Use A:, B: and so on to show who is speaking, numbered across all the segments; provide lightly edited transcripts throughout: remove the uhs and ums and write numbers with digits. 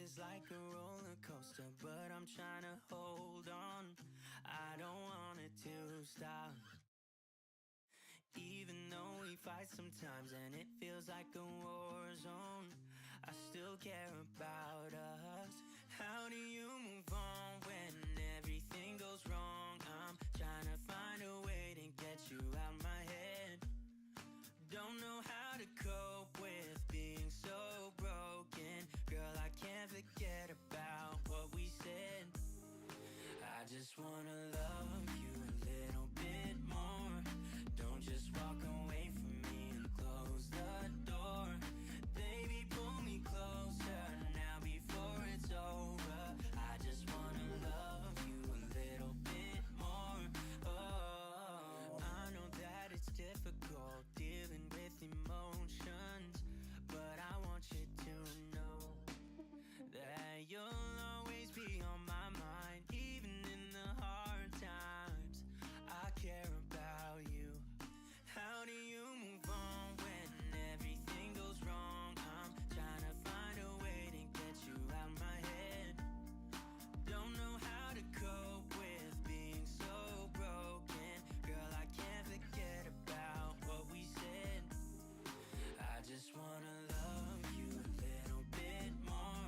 A: is like a roller coaster, but I'm trying to hold on. I don't want it to stop. Even though we fight sometimes and it feels like a war zone, I still care about us. How do you move on when everything goes wrong? I'm trying to find a way to get you out my head. Don't know how to cope with being so broken. Girl, I can't forget about what we said. I just wanna love you a little bit more. Don't just walk away from me and close the door. Baby, pull me closer now before it's over. I just wanna love you a little bit more. Oh, I know that it's difficult dealing with emotions, but I want you to know that you'll always be on my mind. Even in the hard times, I care about you. How do you move on when everything goes wrong? I'm trying to find a way to get you out my head. Don't know how to cope with being so broken. Girl, I can't forget about what we said. I just wanna love you a little bit more.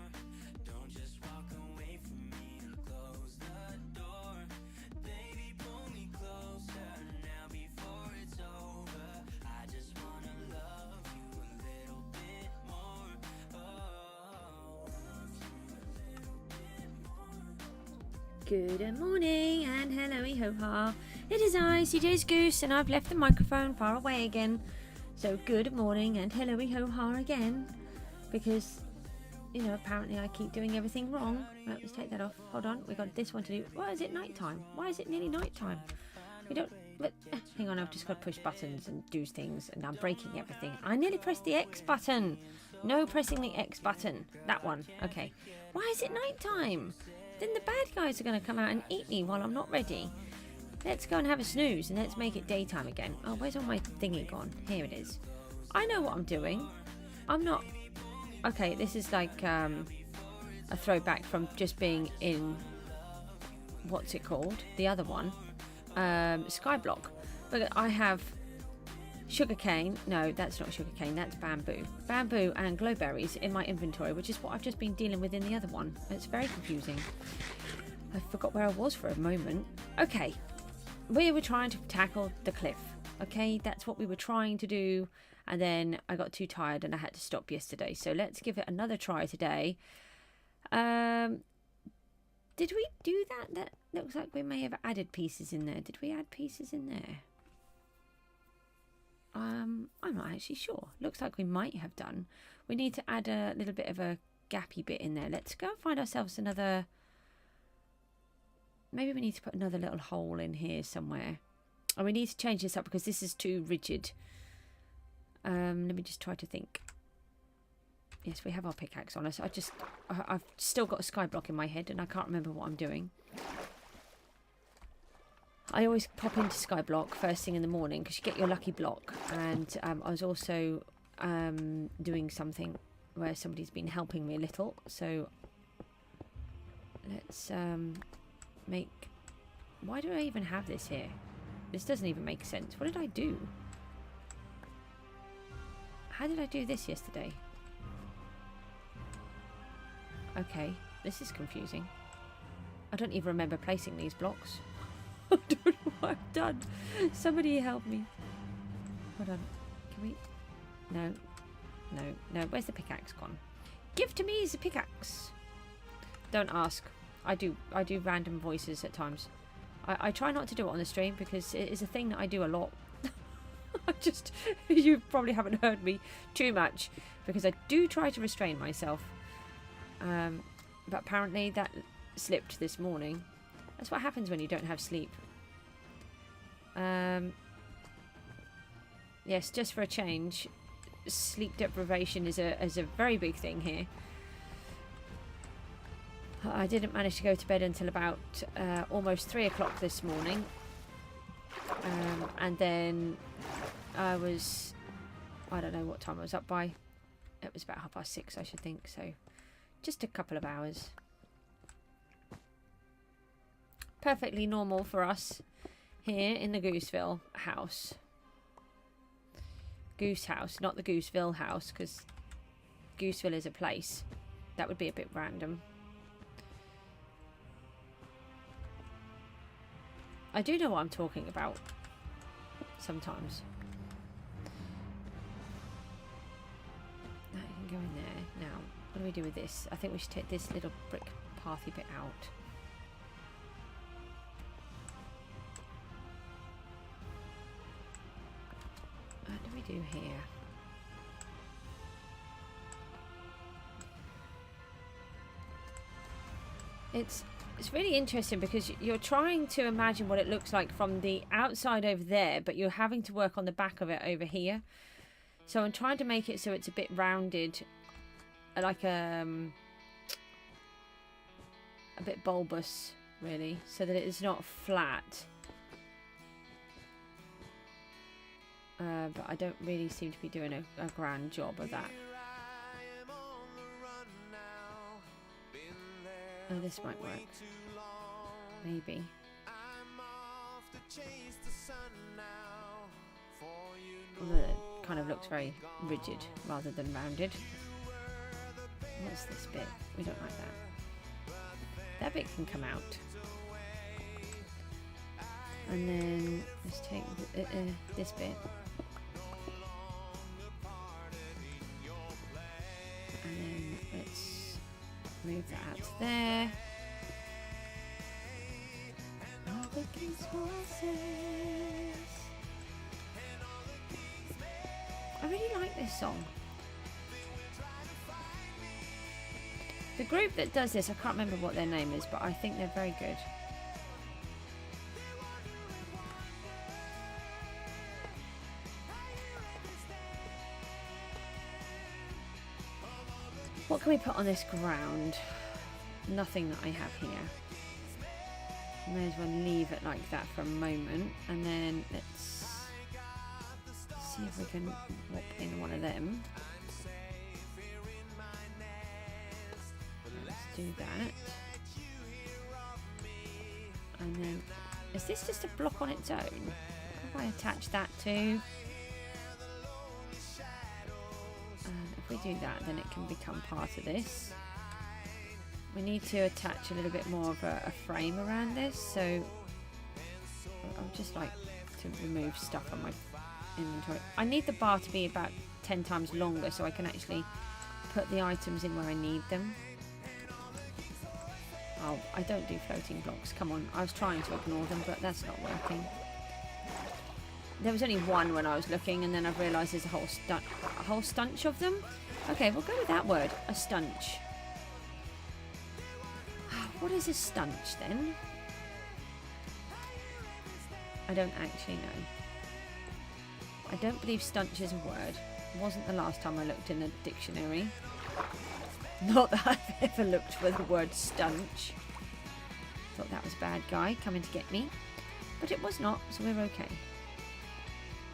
A: Don't just walk away from me and close the door. Baby, pull me closer now before it's over. I just wanna love you a little bit more. Oh, love you a little bit more.
B: Good morning and hello ho-ha. It is I, Cjsgoose, and I've left the microphone far away again. So good morning and hello ho-ha again. Because, you know, apparently I keep doing everything wrong. Right, let's take that off. Hold on, we got this one to do. Why is it night time? Why is it nearly night time? We don't, but hang on, I've just got to push buttons and do things, and I'm breaking everything. I nearly pressed the X button. No pressing the X button. That one. Okay. Why is it night time? Then the bad guys are going to come out and eat me while I'm not ready. Let's go and have a snooze and let's make it daytime again. Oh, where's all my thingy gone? Here it is. I know what I'm doing. I'm not... Okay, this is like a throwback from just being in... What's it called? The other one. Skyblock. But I have sugarcane. No, that's not sugarcane. That's bamboo. Bamboo and glowberries in my inventory, which is what I've just been dealing with in the other one. It's very confusing. I forgot where I was for a moment. Okay. We were trying to tackle the cliff. Okay, that's what we were trying to do. And then I got too tired and I had to stop yesterday. So let's give it another try today. Did we do that? That looks like we may have added pieces in there. Did we add pieces in there? I'm not actually sure. Looks like we might have done. We need to add a little bit of a gappy bit in there. Let's go and find ourselves another... Maybe we need to put another little hole in here somewhere. And we need to change this up because this is too rigid. Let me just try to think. Yes, we have our pickaxe on us. I've still got a skyblock in my head and I can't remember what I'm doing. I always pop into skyblock first thing in the morning because you get your lucky block. And I was also doing something where somebody's been helping me a little. So let's... make... Why do I even have this here? This doesn't even make sense. What did I do? How did I do this yesterday? Okay, this is confusing. I don't even remember placing these blocks. I don't know what I've done. Somebody help me. Hold on. Can we... No. No. No. Where's the pickaxe gone? Give to me the pickaxe. Don't ask. I do random voices at times. I try not to do it on the stream because it is a thing that I do a lot. You probably haven't heard me too much because I do try to restrain myself. But apparently that slipped this morning. That's what happens when you don't have sleep. Yes, just for a change, sleep deprivation is a very big thing here. I didn't manage to go to bed until about almost 3 o'clock this morning. And then I don't know what time I was up by. It was about 6:30, I should think. So Just a couple of hours. Perfectly normal for us here in the Gooseville house. Goose house, not the Gooseville house, because Gooseville is a place. That would be a bit random. I do know what I'm talking about sometimes. Now you can go in there. Now, what do we do with this? I think we should take this little brick pathy bit out. What do we do here? It's really interesting because you're trying to imagine what it looks like from the outside over there, but you're having to work on the back of it over here. So I'm trying to make it so it's a bit rounded, like a bit bulbous, really, so that it is not flat. But I don't really seem to be doing a grand job of that. Oh, this might work. Maybe. Although it kind of looks very rigid rather than rounded. What's this bit? We don't like that. That bit can come out. And then let's take this bit. And then let's move that out to there. I really like this song. The group that does this, I can't remember what their name is, but I think they're very good. What can we put on this ground? Nothing that I have here. May as well leave it like that for a moment, and then let's see if we can walk in one of them. Let's do that. And then, is this just a block on its own? How do I attach that to? If we do that, then it can become part of this. We need to attach a little bit more of a frame around this, so I would just like to remove stuff from my inventory. I need the bar to be about 10 times longer so I can actually put the items in where I need them. Oh, I don't do floating blocks. Come on, I was trying to ignore them, but that's not working. There was only one when I was looking, and then I've realised there's a whole stunch of them. Okay, we'll go with that word, a stunch. What is a stunch then? I don't actually know. I don't believe stunch is a word. It wasn't the last time I looked in the dictionary. Not that I've ever looked for the word stunch. Thought that was a bad guy coming to get me. But it was not, so we're okay.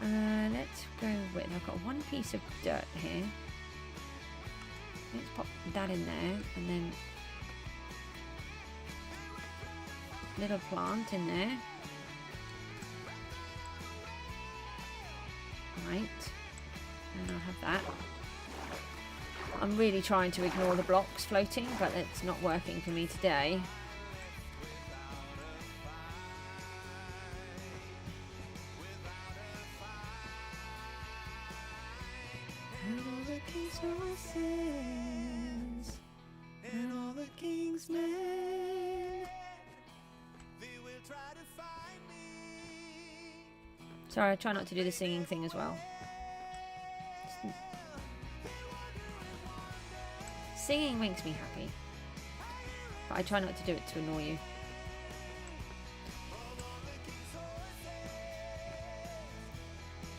B: Let's go with... I've got one piece of dirt here. Let's pop that in there, and then... little plant in there. Right. And I'll have that. I'm really trying to ignore the blocks floating, but it's not working for me today. And all the king's horses, and all the king's men. Sorry, I try not to do the singing thing as well. Singing makes me happy, but I try not to do it to annoy you.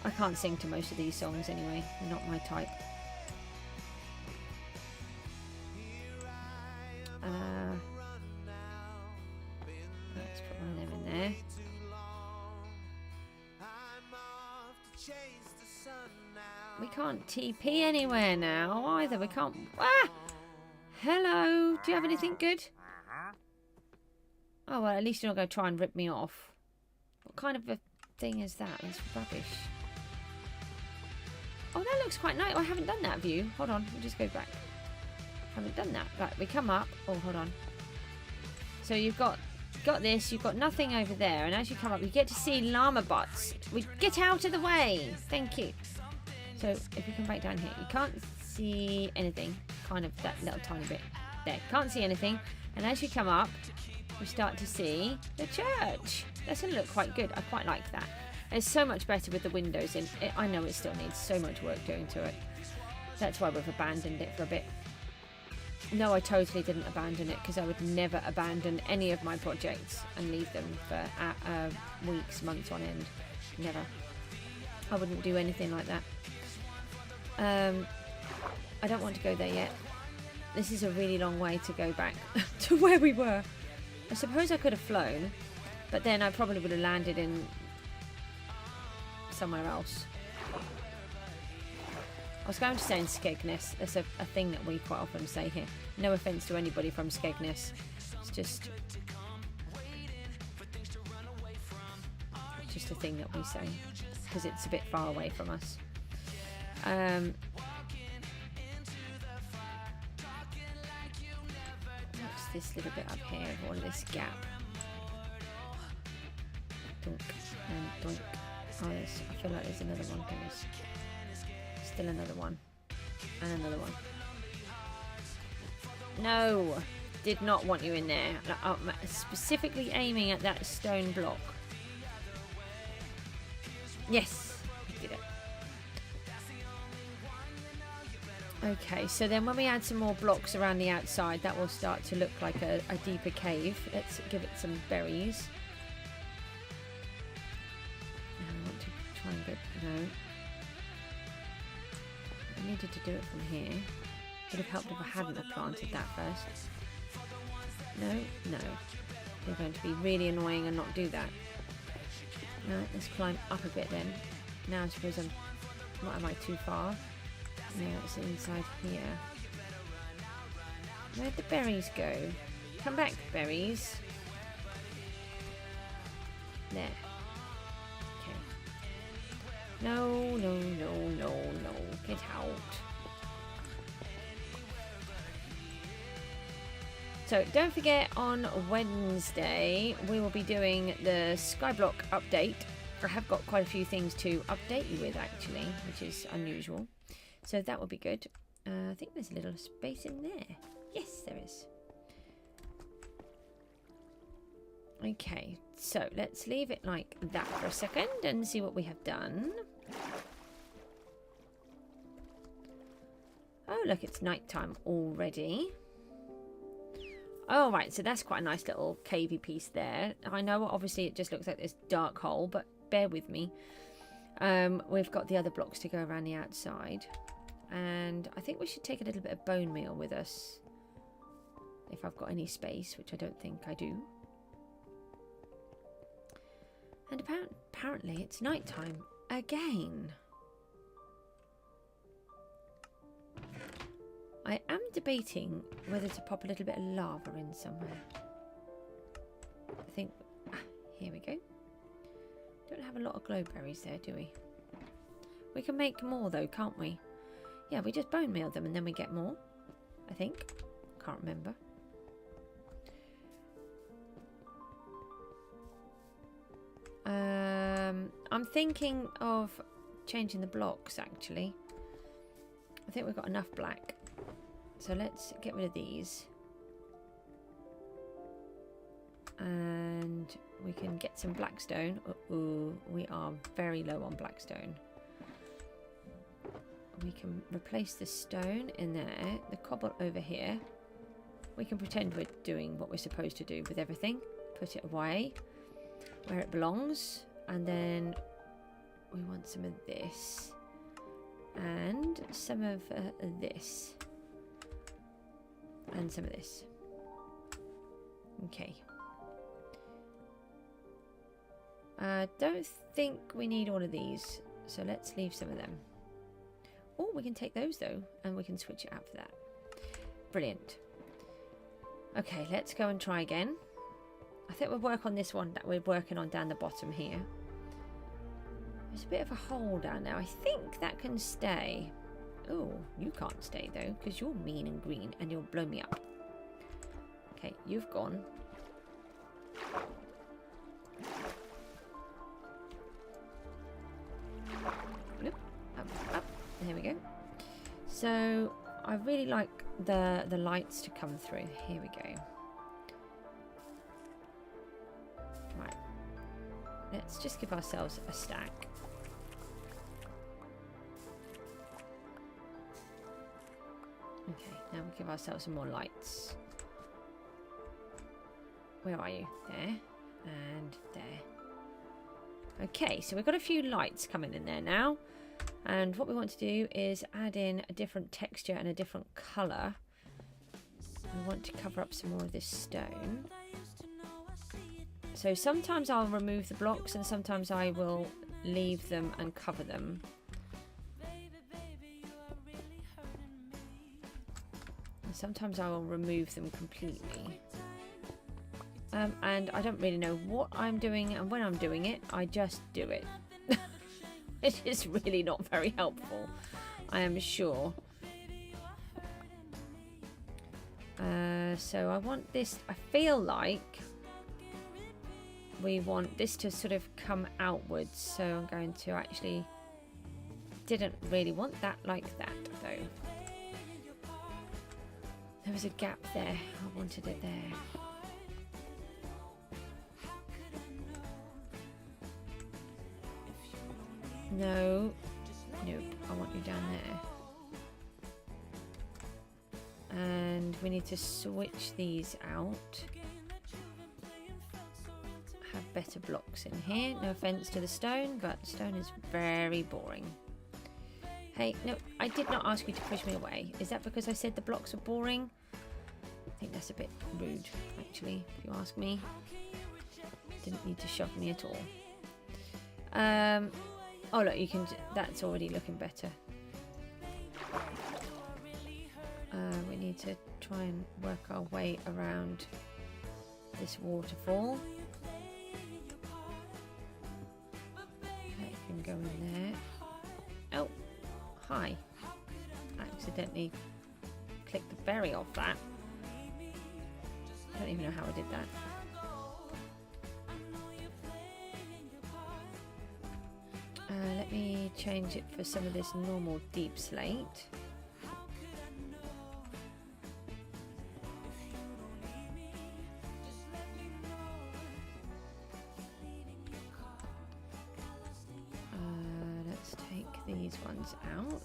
B: I can't sing to most of these songs anyway, they're not my type. Let's put one of them in there. We can't TP anywhere now either. We can't... Ah! Hello. Do you have anything good? Oh, well, at least you're not going to try and rip me off. What kind of a thing is that? It's rubbish. Oh, that looks quite nice. Oh, I haven't done that view. Hold on. We'll just go back. Haven't done that. Right, we come up. Oh, hold on. So you've got this. You've got nothing over there. And as you come up, you get to see llama butts. We get out of the way. Thank you. So if we come back down here, you can't see anything. Kind of that little tiny bit there. Can't see anything. And as you come up, we start to see the church. That's going to look quite good. I quite like that. It's so much better with the windows in. I know it still needs so much work doing to it. That's why we've abandoned it for a bit. No, I totally didn't abandon it because I would never abandon any of my projects and leave them for weeks, months on end. Never. I wouldn't do anything like that. I don't want to go there yet. This is a really long way to go back to where we were. I suppose I could have flown, but then I probably would have landed in somewhere else. I was going to say in Skegness. That's a thing that we quite often say here. No offence to anybody from Skegness. It's just a thing that we say because it's a bit far away from us. What's this little bit up here? All this gap. Dunk and doink. Oh, I feel like there's another one. Still another one. And another one. No! Did not want you in there. I'm specifically aiming at that stone block. Yes! I did it. Okay, so then when we add some more blocks around the outside, that will start to look like a deeper cave. Let's give it some berries. No. I needed to do it from here. Would have helped if I hadn't have planted that first. No. They're going to be really annoying and not do that. No, let's climb up a bit then. Now I suppose what am I too far? No, it's inside here. Where'd the berries go? Come back, berries. There. No. Get out. So don't forget on Wednesday we will be doing the Skyblock update. I have got quite a few things to update you with actually, which is unusual. So that will be good. I think there's a little space in there. Yes, there is. Okay, so let's leave it like that for a second and see what we have done. Oh, look, it's nighttime already. Oh, right, so that's quite a nice little cavey piece there. I know, obviously, it just looks like this dark hole, but bear with me. We've got the other blocks to go around the outside. And I think we should take a little bit of bone meal with us. If I've got any space, which I don't think I do. And apparently it's nighttime again. I am debating whether to pop a little bit of lava in somewhere. I think... here we go. Don't have a lot of glowberries there, do we? We can make more though, can't we? Yeah, we just bone meal them and then we get more. I think. Can't remember. I'm thinking of changing the blocks actually. I think we've got enough black. So let's get rid of these. And we can get some blackstone. Uh-oh, we are very low on blackstone. We can replace the stone in there, the cobble over here. We can pretend we're doing what we're supposed to do with everything. Put it away where it belongs. And then we want some of this. And some of this. And some of this. Okay. I don't think we need all of these. So let's leave some of them. Oh, we can take those though. And we can switch it out for that. Brilliant. Okay, let's go and try again. I think we'll work on this one that we're working on down the bottom here. There's a bit of a hole down there. I think that can stay. Oh, you can't stay though, because you're mean and green and you'll blow me up. Okay, you've gone. Bloop, up. There we go. So I really like the lights to come through. Here we go. Right. Let's just give ourselves a stack. Okay, now we give ourselves some more lights. Where are you? There. And there. Okay, so we've got a few lights coming in there now. And what we want to do is add in a different texture and a different colour. We want to cover up some more of this stone. So sometimes I'll remove the blocks and sometimes I will leave them and cover them. And sometimes I will remove them completely. And I don't really know what I'm doing and when I'm doing it, I just do it. It is really not very helpful, I am sure. So I want this, I feel like we want this to sort of come outwards. So I'm going to actually, didn't really want that like that though. There was a gap there, I wanted it there. No, nope, I want you down there. And we need to switch these out. Have better blocks in here. No offense to the stone, but stone is very boring. Hey, no, I did not ask you to push me away. Is that because I said the blocks are boring? I think that's a bit rude, actually, if you ask me. Didn't need to shove me at all. Oh look, you can. That's already looking better. We need to try and work our way around this waterfall. That can go in there. Oh, hi. Accidentally clicked the berry off that. I don't even know how I did that. Let me change it for some of this normal deep slate. Let's take these ones out.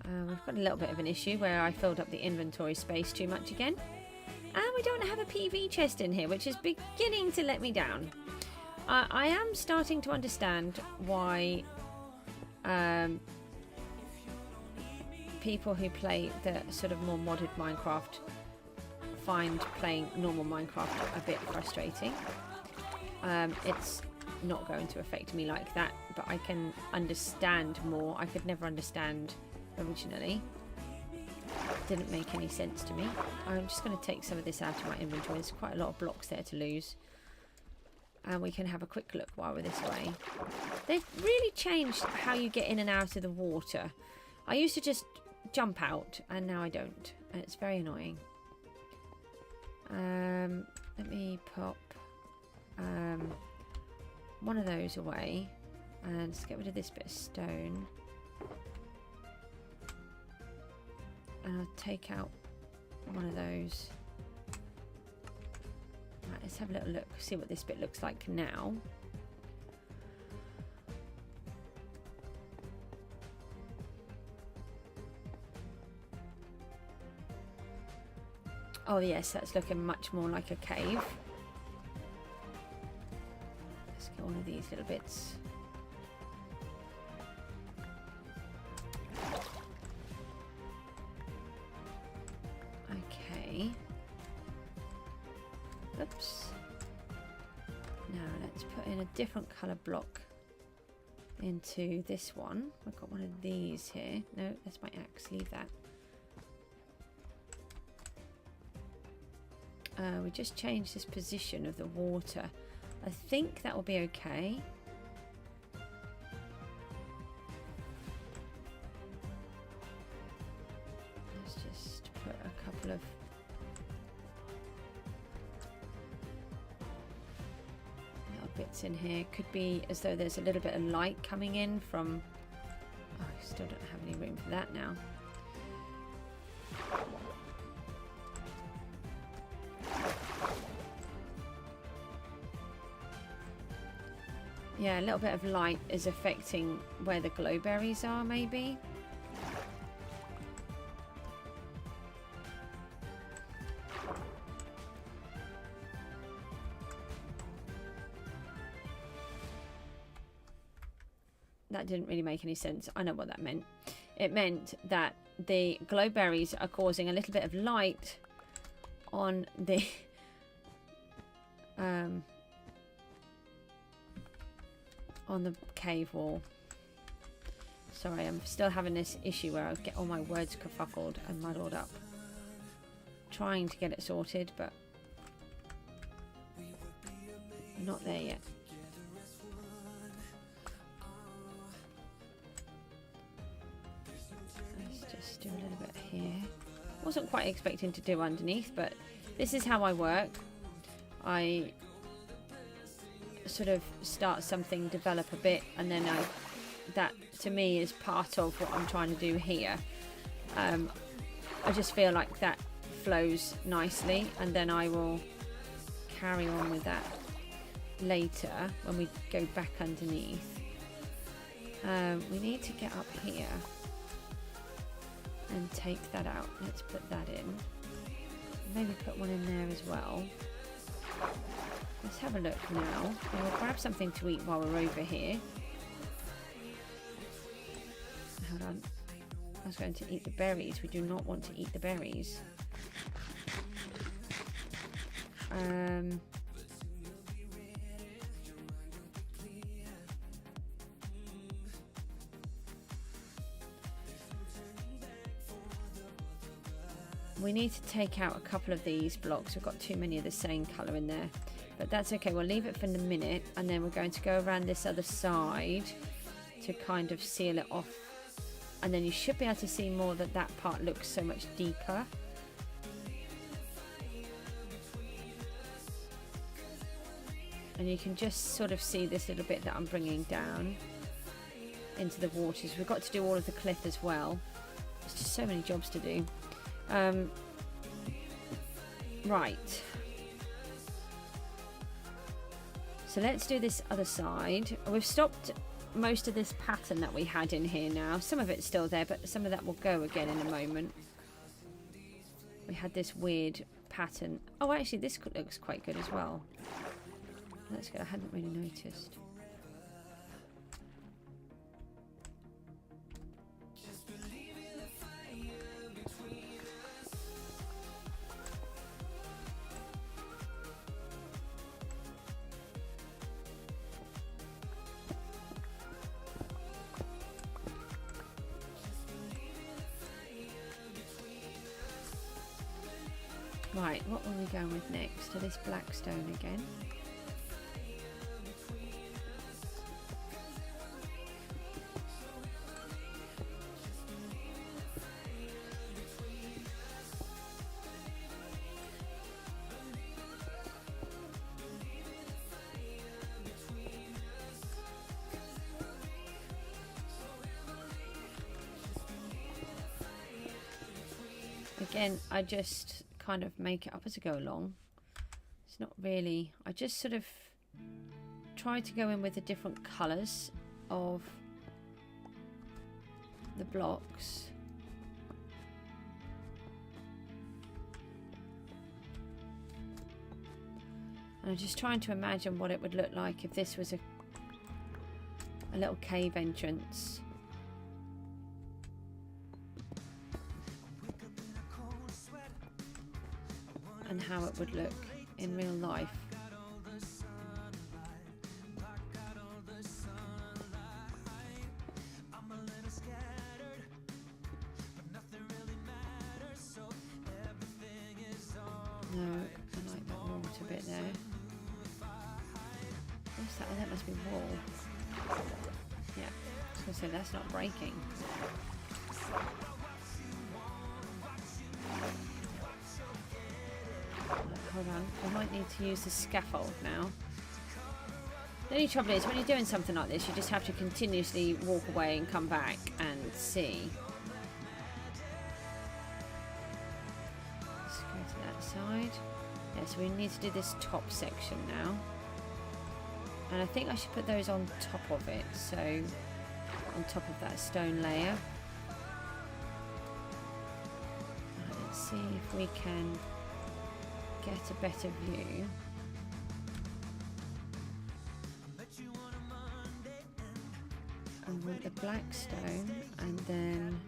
B: We've got a little bit of an issue where I filled up the inventory space too much again. And we don't have a PV chest in here, which is beginning to let me down. I am starting to understand why people who play the sort of more modded Minecraft find playing normal Minecraft a bit frustrating. It's not going to affect me like that, but I can understand more. I could never understand originally. Didn't make any sense to me. I'm just going to take some of this out of my inventory. There's quite a lot of blocks there to lose. And we can have a quick look while we're this way. They've really changed how you get in and out of the water. I used to just jump out and now I don't. And it's very annoying. Let me pop one of those away. And let's get rid of this bit of stone. And I'll take out one of those. Right, let's have a little look, see what this bit looks like now. Oh yes, that's looking much more like a cave. Let's get one of these little bits. Okay. Oops. Now let's put in a different colour block into this one. I've got one of these here. No, that's my axe. Leave that. We just changed this position of the water. I think that will be okay. Let's just put a couple of little bits in here. Could be as though there's a little bit of light coming in from... Oh, I still don't have any room for that now. Yeah, a little bit of light is affecting where the glowberries are, maybe. That didn't really make any sense. I know what that meant. It meant that the glowberries are causing a little bit of light on the... on the cave wall. Sorry, I'm still having this issue where I get all my words kerfuffled and muddled up. Trying to get it sorted, but not there yet. Let's just do a little bit here. Wasn't quite expecting to do underneath, but this is how I work. I sort of start something, develop a bit, and then that to me is part of what I'm trying to do here. I just feel like that flows nicely, and then I will carry on with that later when we go back underneath. We need to get up here and take that out. Let's put that in. Maybe put one in there as well. Let's have a look now. And we'll grab something to eat while we're over here. Hold on. I was going to eat the berries. We do not want to eat the berries. We need to take out a couple of these blocks. We've got too many of the same colour in there. But that's okay, we'll leave it for the minute, and then we're going to go around this other side to kind of seal it off. And then you should be able to see more that that part looks so much deeper. And you can just sort of see this little bit that I'm bringing down into the waters. We've got to do all of the cliff as well. There's just so many jobs to do. Right. So let's do this other side. We've stopped most of this pattern that we had in here now. Some of it's still there, but some of that will go again in a moment. We had this weird pattern. Oh, actually, this looks quite good as well. That's good. I hadn't really noticed. Right, what will we go with next? To this black stone again. Again, I just kind of make it up as I go along. It's not really, I just sort of try to go in with the different colours of the blocks. And I'm just trying to imagine what it would look like if this was a little cave entrance. And how it would look in real life. No, I like that water bit there. What's that? Oh, that must be wool. Yeah, I was going to say that's not breaking. Hold on, I might need to use the scaffold now. The only trouble is when you're doing something like this, you just have to continuously walk away and come back and see. Let's go to that side. Yeah, so we need to do this top section now. And I think I should put those on top of it, so on top of that stone layer. Let's see if we can get a better view. I want the black stone, and then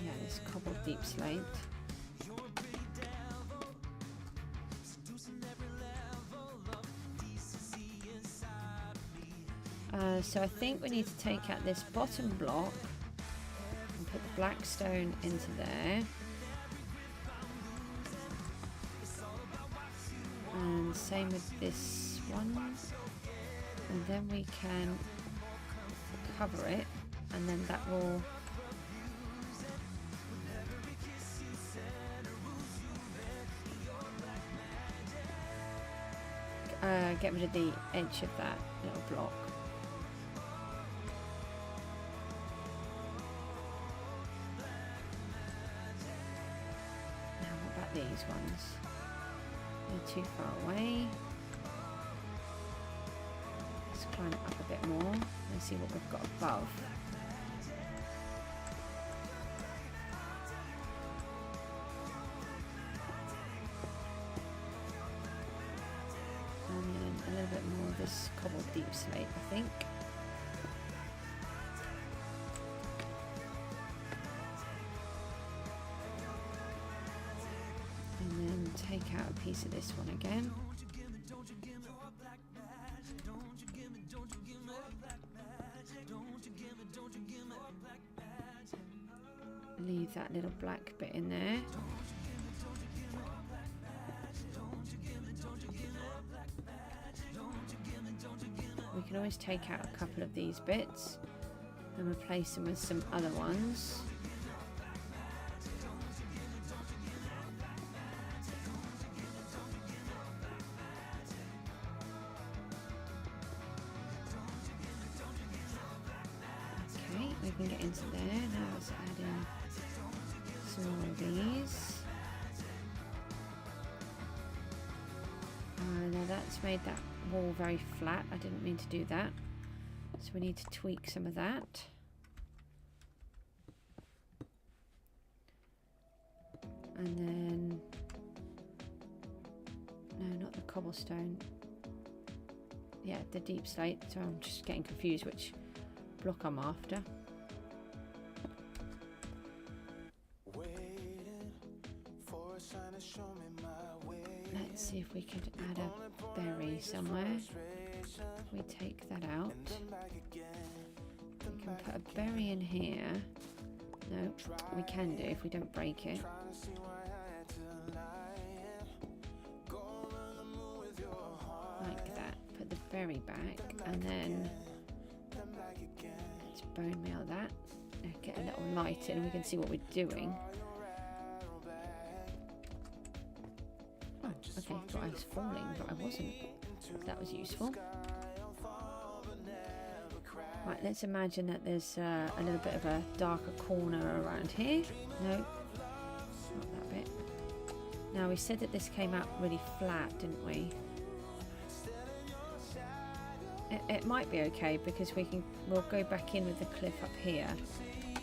B: yeah, this cobbled deep slate. So I think we need to take out this bottom block and put the black stone into there. And same with this one. And then we can cover it, and then that will get rid of the edge of that little block. Now what about these ones? They're too far away. Let's climb it up a bit more and see what we've got above. And then a little bit more of this cobbled deep slate, I think. And then take out a piece of this one again. Leave that little black bit in there. We can always take out a couple of these bits and replace them with some other ones. Okay, we can get into there. Now let's add in some more of these. Now that's made that wall very flat. I didn't mean to do that. So we need to tweak some of that. And then, no, not the cobblestone. Yeah, the deep slate. So I'm just getting confused which block I'm after. Let's see if we could add a berry somewhere. If we take that out, we can put a berry in here. No, we can do if we don't break it. Like that. Put the berry back, and then let's bone meal that. Get a little light in, we can see what we're doing. Okay, thought I was falling, but I wasn't. That was useful. Right, let's imagine that there's a little bit of a darker corner around here. No, not that bit. Now, we said that this came out really flat, didn't we? It might be okay because we'll go back in with the cliff up here.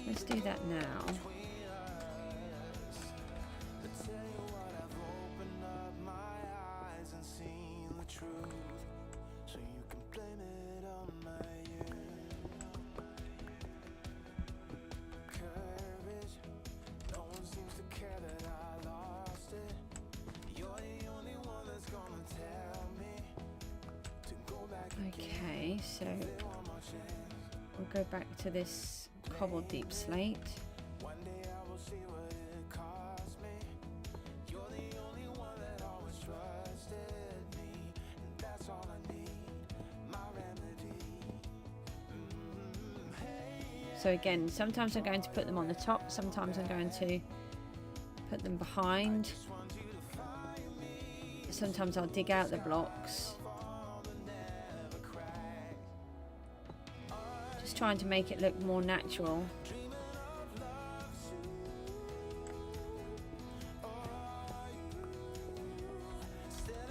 B: Let's do that now. Okay, so we'll go back to this cobbled deep slate. So again, sometimes I'm going to put them on the top, sometimes I'm going to put them behind. Sometimes I'll dig out the blocks. Just trying to make it look more natural.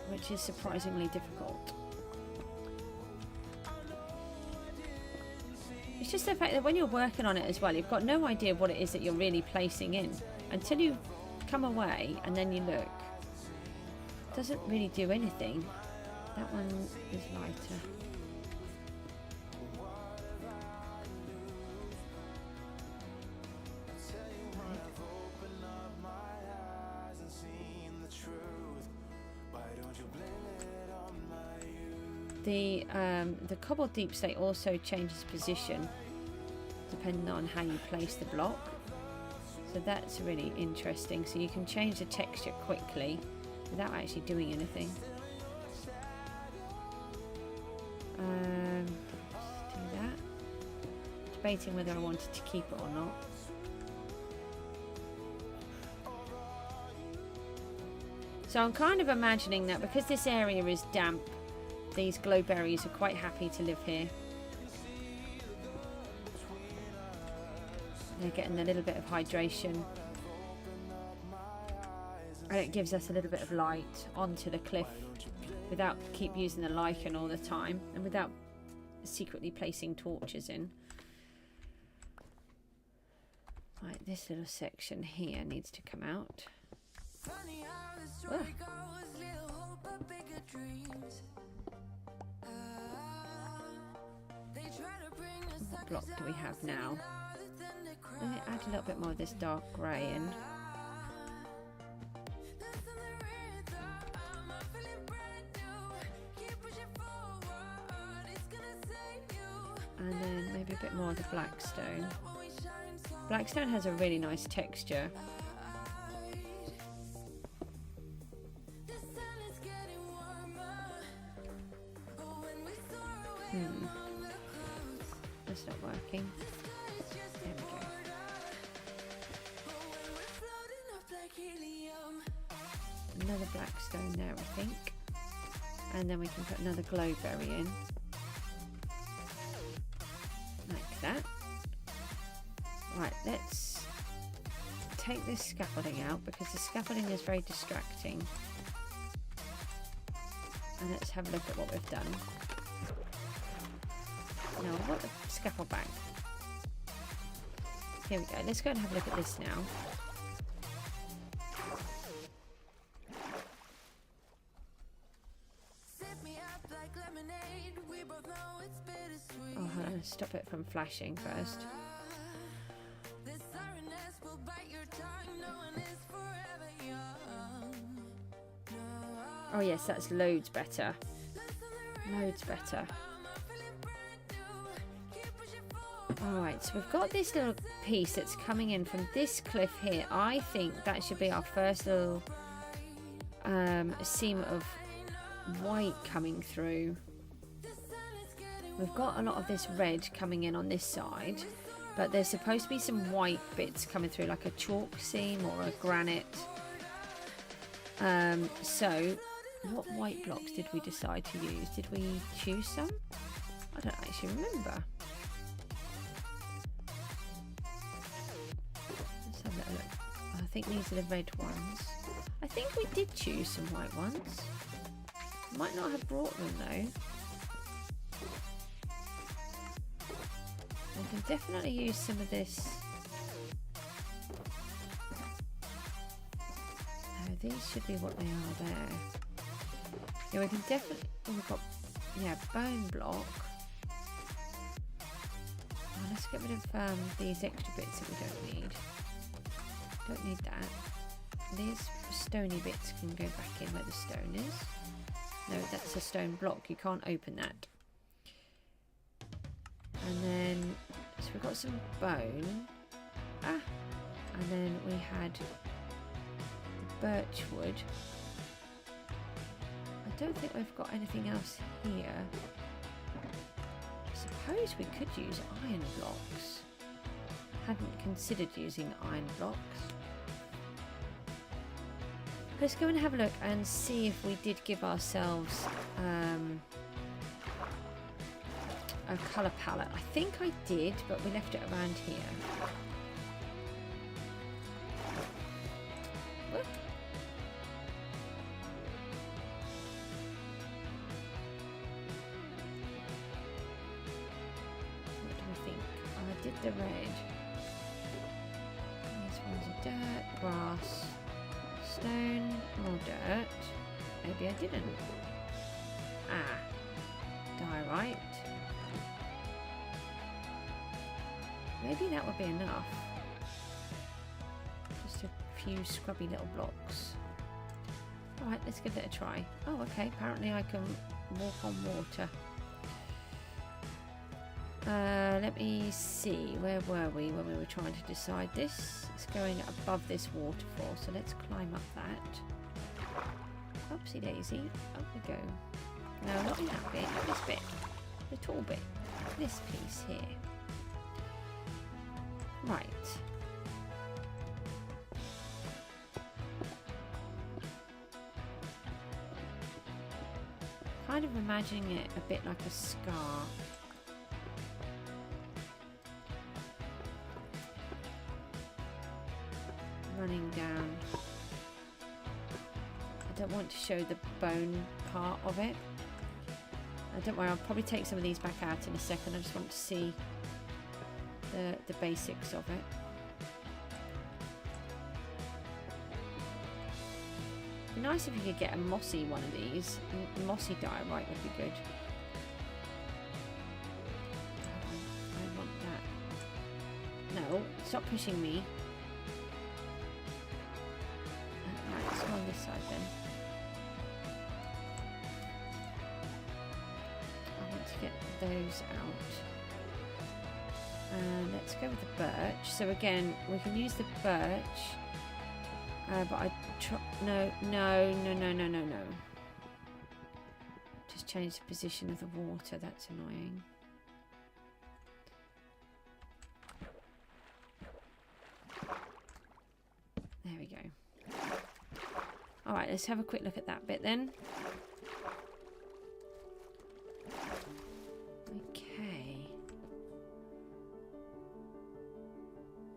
B: Which is surprisingly difficult. It's just the fact that when you're working on it as well, you've got no idea what it is that you're really placing in until you come away and then you look. It doesn't really do anything. That one is lighter. The cobbled deep slate also changes position depending on how you place the block, so that's really interesting. So you can change the texture quickly without actually doing anything. Let's do that. Debating whether I wanted to keep it or not. So I'm kind of imagining that because this area is damp, these glowberries are quite happy to live here. They're getting a little bit of hydration. And it gives us a little bit of light onto the cliff without keep using the lichen all the time and without secretly placing torches in. Right, this little section here needs to come out. What block do we have now? Let me add a little bit more of this dark grey in. And then maybe a bit more of the blackstone. Blackstone has a really nice texture. That's not working. There we go. Another blackstone there, I think. And then we can put another glowberry in. Like that. Right, let's take this scaffolding out because the scaffolding is very distracting. And let's have a look at what we've done. No, I want the scaffold back. Here we go. Let's go and have a look at this now. Oh, hold on. Stop it from flashing first. Oh yes, that's loads better. Loads better. Alright, so we've got this little piece that's coming in from this cliff here. I think that should be our first little seam of white coming through. We've got a lot of this red coming in on this side, but there's supposed to be some white bits coming through, like a chalk seam or a granite. So what white blocks did we decide to use? Did we choose some? I don't actually remember. Let's have a little look. I think these are the red ones. I think we did choose some white ones. Might not have brought them though. We can definitely use some of this. No, these should be what they are there. Yeah, we can definitely. Oh, we've got, yeah, bone block. Oh, let's get rid of these extra bits that we don't need. Don't need that. These stony bits can go back in where the stone is. No, that's a stone block. You can't open that. And then, so we've got some bone. And then we had birch wood. I don't think we've got anything else here. I suppose we could use iron blocks. Hadn't considered using iron blocks. Let's go and have a look and see if we did give ourselves a colour palette. I think I did, but we left it around here. Whoop. What do we think? I did the red. These ones are dirt, grass, stone, more dirt. Maybe I didn't. Diorite. Maybe that would be enough. Just a few scrubby little blocks. Alright, let's give it a try. Oh, okay. Apparently I can walk on water. Let me see. Where were we when we were trying to decide this? It's going above this waterfall, so let's climb up that. Oopsie daisy. Up we go. No, not in that bit. This bit. The tall bit. This piece here. Right. Kind of imagining it a bit like a scar. Running down. I don't want to show the bone part of it. Don't worry, I'll probably take some of these back out in a second. I just want to see the basics of it. It'd be nice if you could get a mossy one of these. Mossy diorite would be good. I want that. No, stop pushing me. Right, let's go on this side then. I want to get those out. And let's go with the birch. So again, we can use the birch, but no. Just change the position of the water. That's annoying. There we go. All right, let's have a quick look at that bit then. Okay.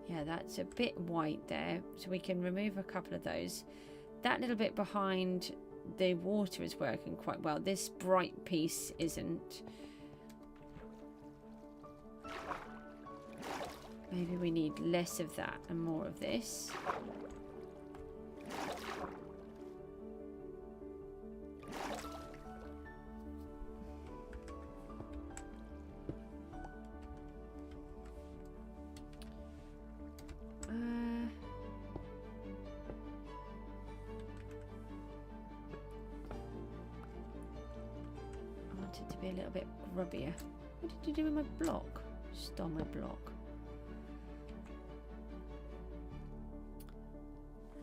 B: Yeah, that's a bit white there, so we can remove a couple of those. That little bit behind the water is working quite well. This bright piece isn't. Maybe we need less of that and more of this. To be a little bit grubbier. What did you do with my block? Stole my block.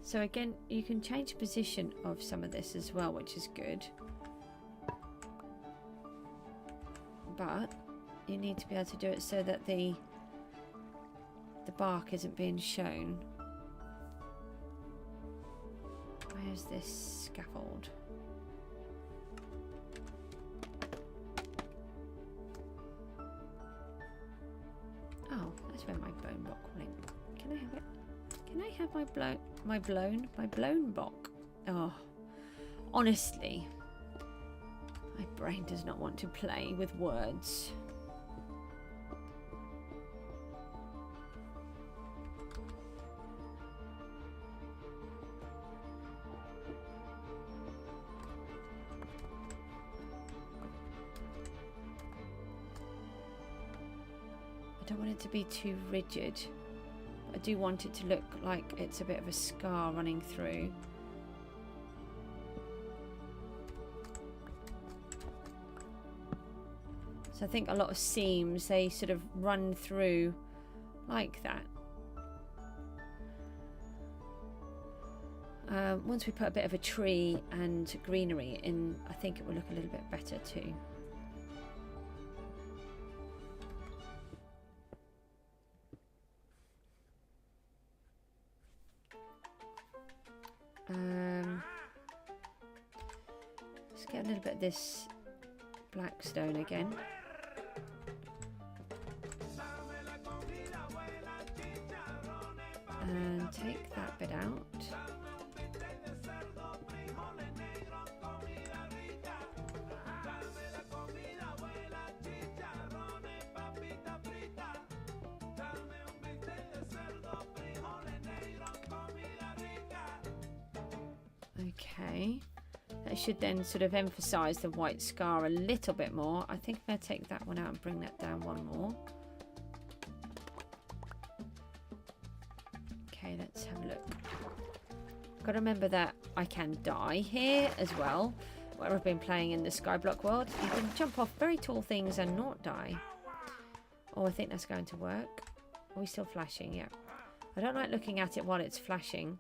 B: So again, you can change the position of some of this as well, which is good. But you need to be able to do it so that the bark isn't being shown. Where's this scaffold? Oh, that's where my bone block went. Can I have it? Can I have my blown block? Oh, honestly, my brain does not want to play with words. I don't want it to be too rigid. I do want it to look like it's a bit of a scar running through. So I think a lot of seams, they sort of run through like that. Once we put a bit of a tree and greenery in, I think it will look a little bit better too. Let's get a little bit of this black stone again. And take that bit out. Okay, that should then sort of emphasize the white scar a little bit more. I think I'm going to take that one out and bring that down one more. Okay, let's have a look. Got to remember that I can die here as well, where I've been playing in the Skyblock world. You can jump off very tall things and not die. Oh, I think that's going to work. Are we still flashing? Yeah. I don't like looking at it while it's flashing.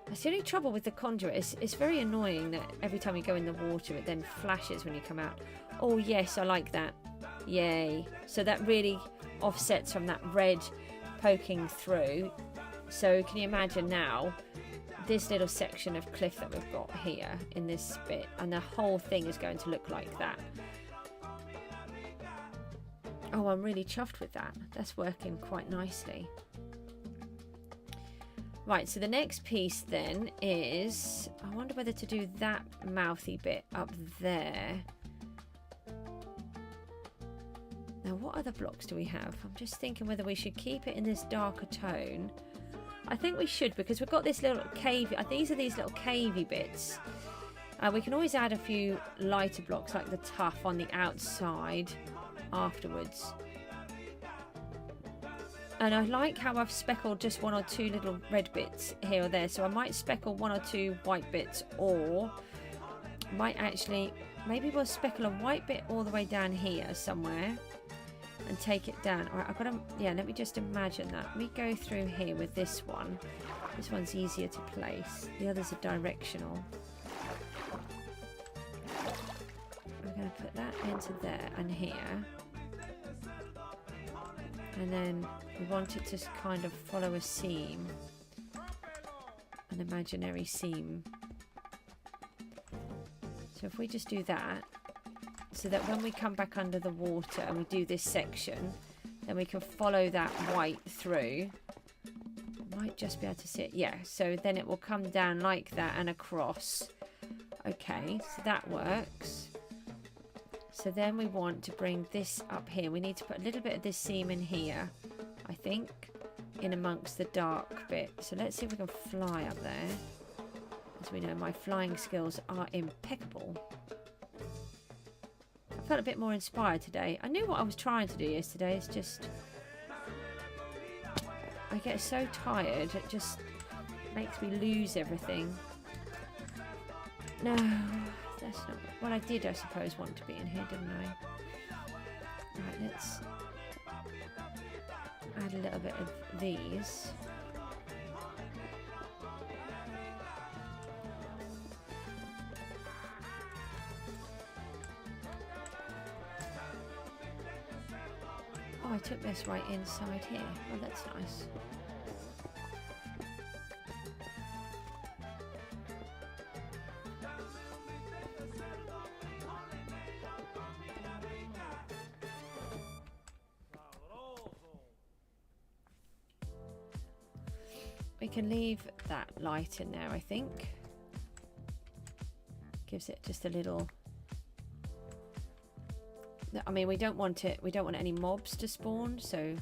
B: That's the only trouble with the conduit. It's very annoying that every time you go in the water, it then flashes when you come out. Oh, yes, I like that. Yay. So that really offsets from that red poking through. So can you imagine now this little section of cliff that we've got here in this bit, and the whole thing is going to look like that. Oh, I'm really chuffed with that. That's working quite nicely. Right, so the next piece then is, I wonder whether to do that mouthy bit up there. Now, what other blocks do we have? I'm just thinking whether we should keep it in this darker tone. I think we should, because we've got this little cave. These are these little cavey bits. We can always add a few lighter blocks like the tuff on the outside afterwards. And I like how I've speckled just one or two little red bits here or there. So I might speckle one or two white bits, or might actually, maybe we'll speckle a white bit all the way down here somewhere and take it down. All right, I've got to, yeah, let me just imagine that. Let me go through here with this one. This one's easier to place. The others are directional. I'm going to put that into there and here. And then we want it to kind of follow a seam, an imaginary seam. So if we just do that, so that when we come back under the water and we do this section, then we can follow that white through. Might just be able to see it. Yeah, so then it will come down like that and across. Okay, so that works. So then we want to bring this up here. We need to put a little bit of this seam in here, I think, in amongst the dark bit. So let's see if we can fly up there. As we know, my flying skills are impeccable. I felt a bit more inspired today. I knew what I was trying to do yesterday. It's just, I get so tired. It just makes me lose everything. No. That's not, well, I did, I suppose, want to be in here, didn't I? Right, let's add a little bit of these. Oh, I took this right inside here. Oh, that's nice. We can leave that light in there, I think. Gives it just a little... I mean, we don't want it, we don't want any mobs to spawn, so...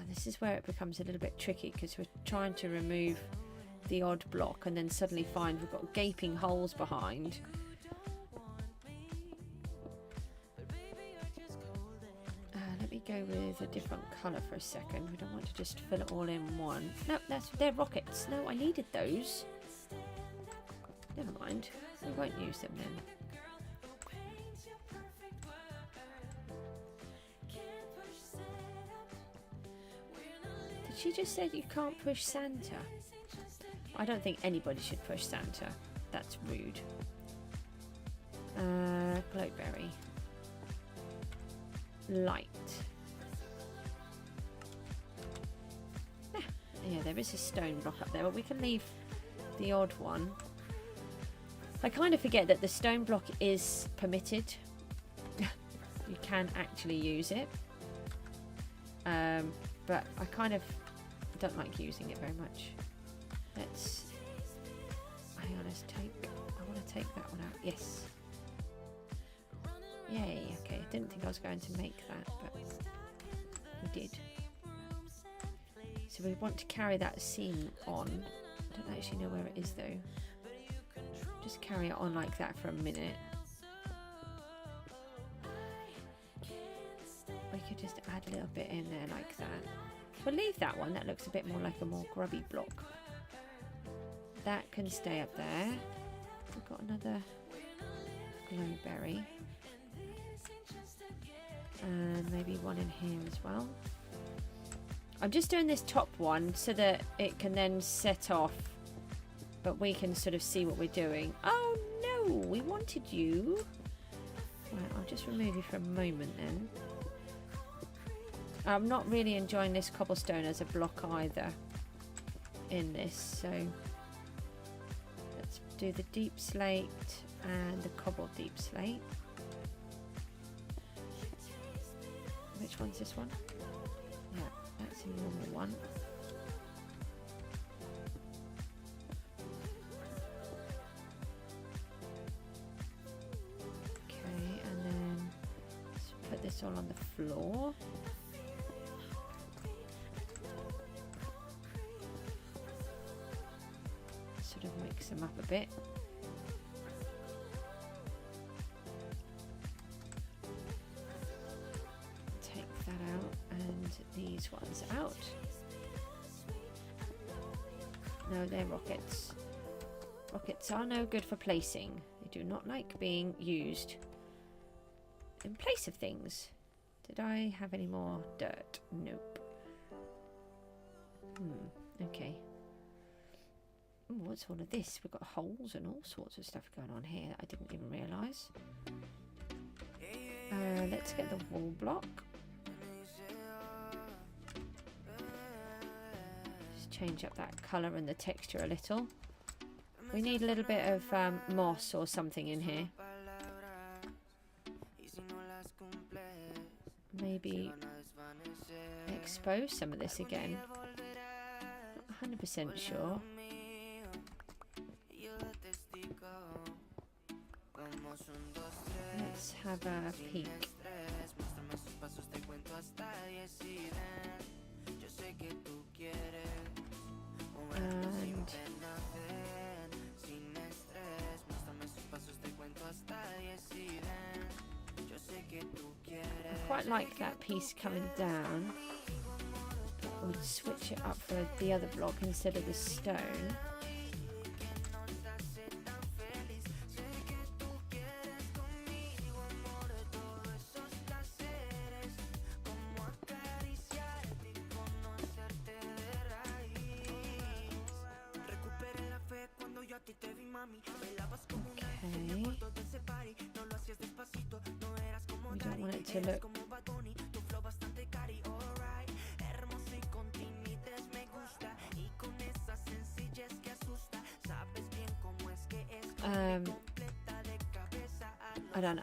B: this is where it becomes a little bit tricky, because we're trying to remove the odd block and then suddenly find we've got gaping holes behind. Go with a different colour for a second. We don't want to just fill it all in one. No, they're rockets. No, I needed those. Never mind. We won't use them then. Did she just say you can't push Santa? I don't think anybody should push Santa. That's rude. Gloatberry. Light. Yeah, there there is a stone block up there, but we can leave the odd one. I kind of forget that the stone block is permitted. You can actually use it. But I kind of don't like using it very much. Let's... hang on, let's take... I want to take that one out. Yes. Yay, okay. I didn't think I was going to make that, but we did. So we want to carry that seam on. I don't actually know where it is though. Just carry it on like that for a minute. We could just add a little bit in there like that. We'll leave that one. That looks a bit more like a more grubby block. That can stay up there. We've got another glowberry. And maybe one in here as well. I'm just doing this top one so that it can then set off, but we can sort of see what we're doing. Oh no, we wanted you. Right, I'll just remove you for a moment then. I'm not really enjoying this cobblestone as a block either in this, so let's do the deep slate and the cobble deep slate. Which one's this one? Yeah, that's a normal one. Okay, and then let's put this all on the floor. Sort of mix them up a bit. These ones out. No, they're rockets. Rockets are no good for placing. They do not like being used in place of things. Did I have any more dirt? Nope. Okay. Ooh, what's all of this? We've got holes and all sorts of stuff going on here that I didn't even realise. Let's get the wall block. Change up that colour and the texture a little. We need a little bit of moss or something in here. Maybe expose some of this again. Not 100% sure. Let's have a peek. And I quite like that piece coming down. We'd switch it up for the other block instead of the stone. We don't want it to look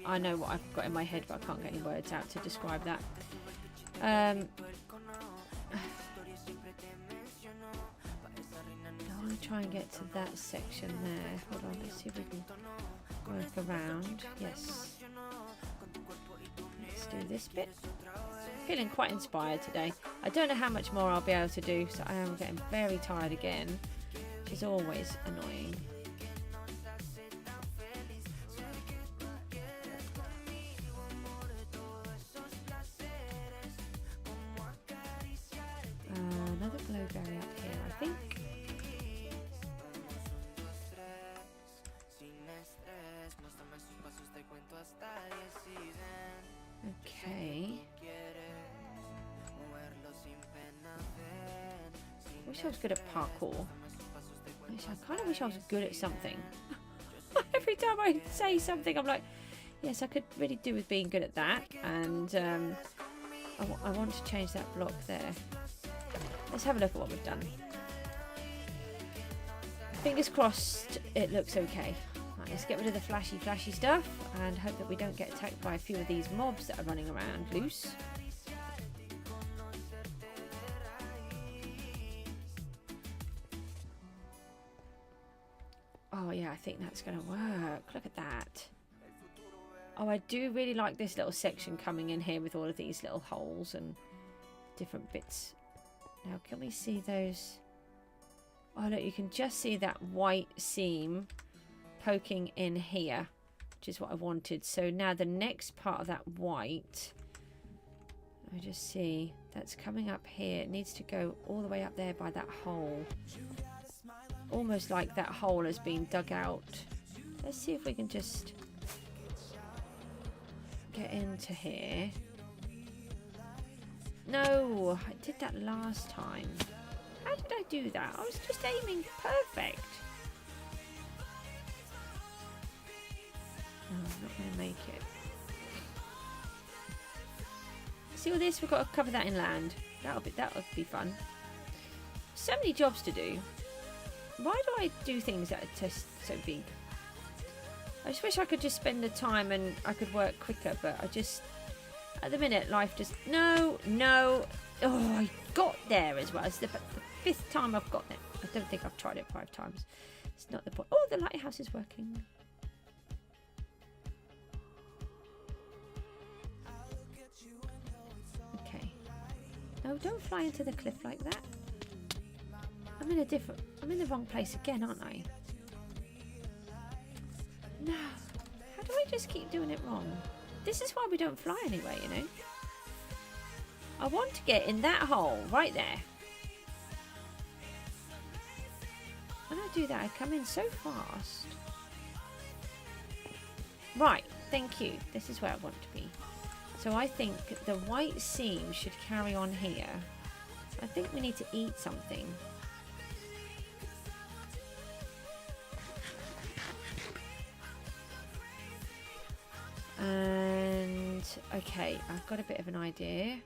B: I know what I've got in my head, but I can't get any words out to describe that. I want to try and get to that section there. Hold on, let's see if we can work around. Yes. Let's do this bit. Feeling quite inspired today. I don't know how much more I'll be able to do, so I am getting very tired again, which is always annoying. Another glowberry up here, I think. Okay. Wish I was good at parkour. I kind of wish I was good at something. Every time I say something, I'm like, yes, I could really do with being good at that. And I want to change that block there. Let's have a look at what we've done. Fingers crossed it looks okay. Right, let's get rid of the flashy stuff and hope that we don't get attacked by a few of these mobs that are running around loose. Oh yeah, I think that's going to work. Look at that. Oh, I do really like this little section coming in here with all of these little holes and different bits. Now, can we see those? Oh, look, you can just see that white seam poking in here, which is what I wanted. So now the next part of that white, I just see that's coming up here. It needs to go all the way up there by that hole. Almost like that hole has been dug out. Let's see if we can just get into here. No, I did that last time. How did I do that? I was just aiming perfect. No, I'm not going to make it. See all this? We've got to cover that inland. That'll be fun. So many jobs to do. Why do I do things that are so big? I just wish I could just spend the time and I could work quicker, but I just, at the minute, life just, no. Oh, I got there as well. It's the 5th time I've got there. I don't think I've tried it 5 times. It's not the point. Oh, the lighthouse is working. Okay. No, don't fly into the cliff like that. I'm in the wrong place again, aren't I? No. How do I just keep doing it wrong? This is why we don't fly anyway, you know. I want to get in that hole right there. When I do that, I come in so fast. Right, thank you. This is where I want to be. So I think the white seam should carry on here. I think we need to eat something. And okay, I've got a bit of an idea.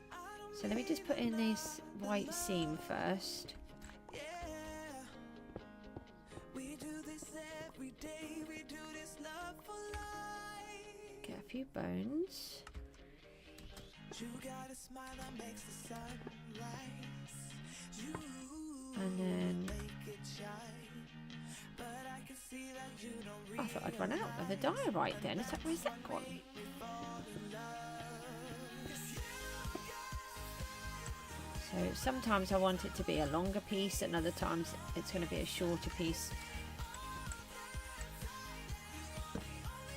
B: So let me just put in this white seam first. Get a few bones. And then I thought I'd run out of the diorite then. Where's that gone? So sometimes I want it to be a longer piece and other times it's going to be a shorter piece.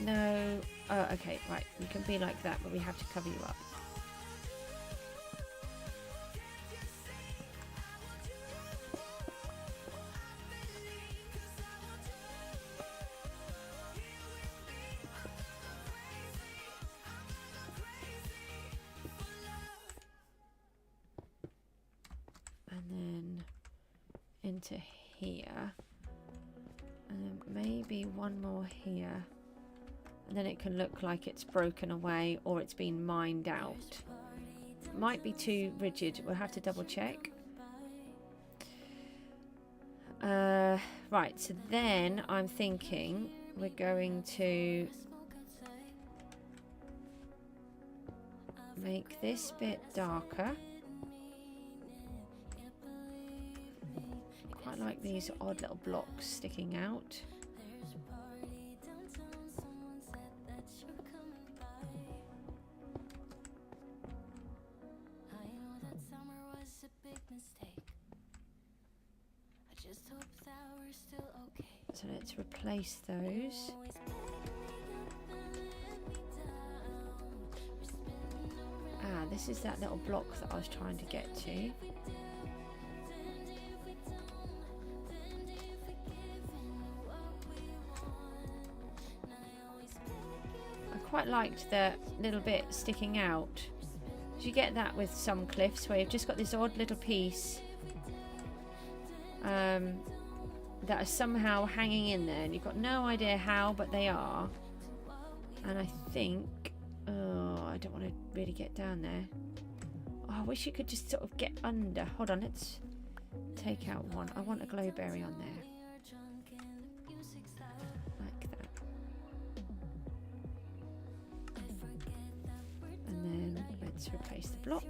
B: No. Oh, okay, right. You can be like that, but we have to cover you up. Into here, and then maybe one more here, and then it can look like it's broken away or it's been mined out. Might be too rigid, we'll have to double check. Right, so then I'm thinking we're going to make this bit darker. Quite like these odd little blocks sticking out. So let's replace those. Ah, this is that little block that I was trying to get to. Quite liked the little bit sticking out. You get that with some cliffs where you've just got this odd little piece that are somehow hanging in there and you've got no idea how, but they are. And I think, oh, I don't want to really get down there. Oh, I wish you could just sort of get under. Hold on, let's take out one. I want a glowberry on there. let's replace the block.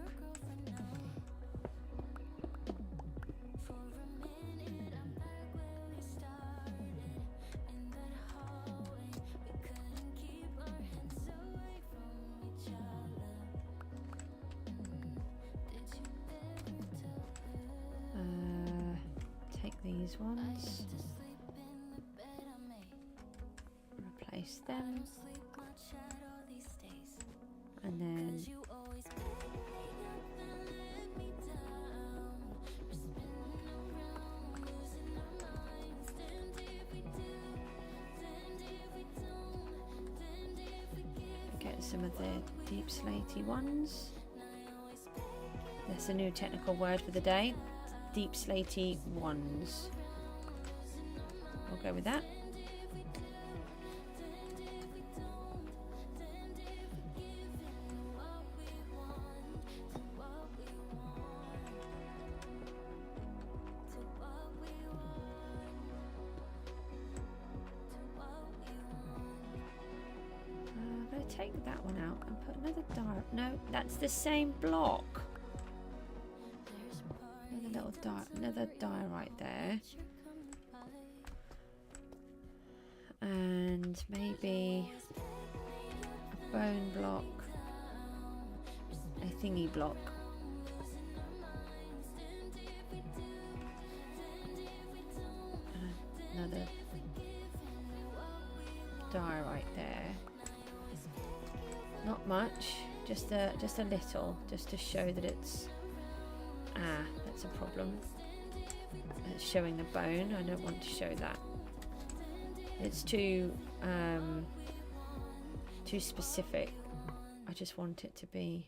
B: Take these ones, replace them, and then get some of the deep slatey ones. That's a new technical word for the day. Deep slatey ones. We'll go with that. I'm going to take that one out and put another die. No, that's the same block. Another die right there, and maybe a bone block, a thingy block, and another die right there. Not much, just a little, just to show that it's that's a problem. It's showing the bone. I don't want to show that. It's too specific. I just want it to be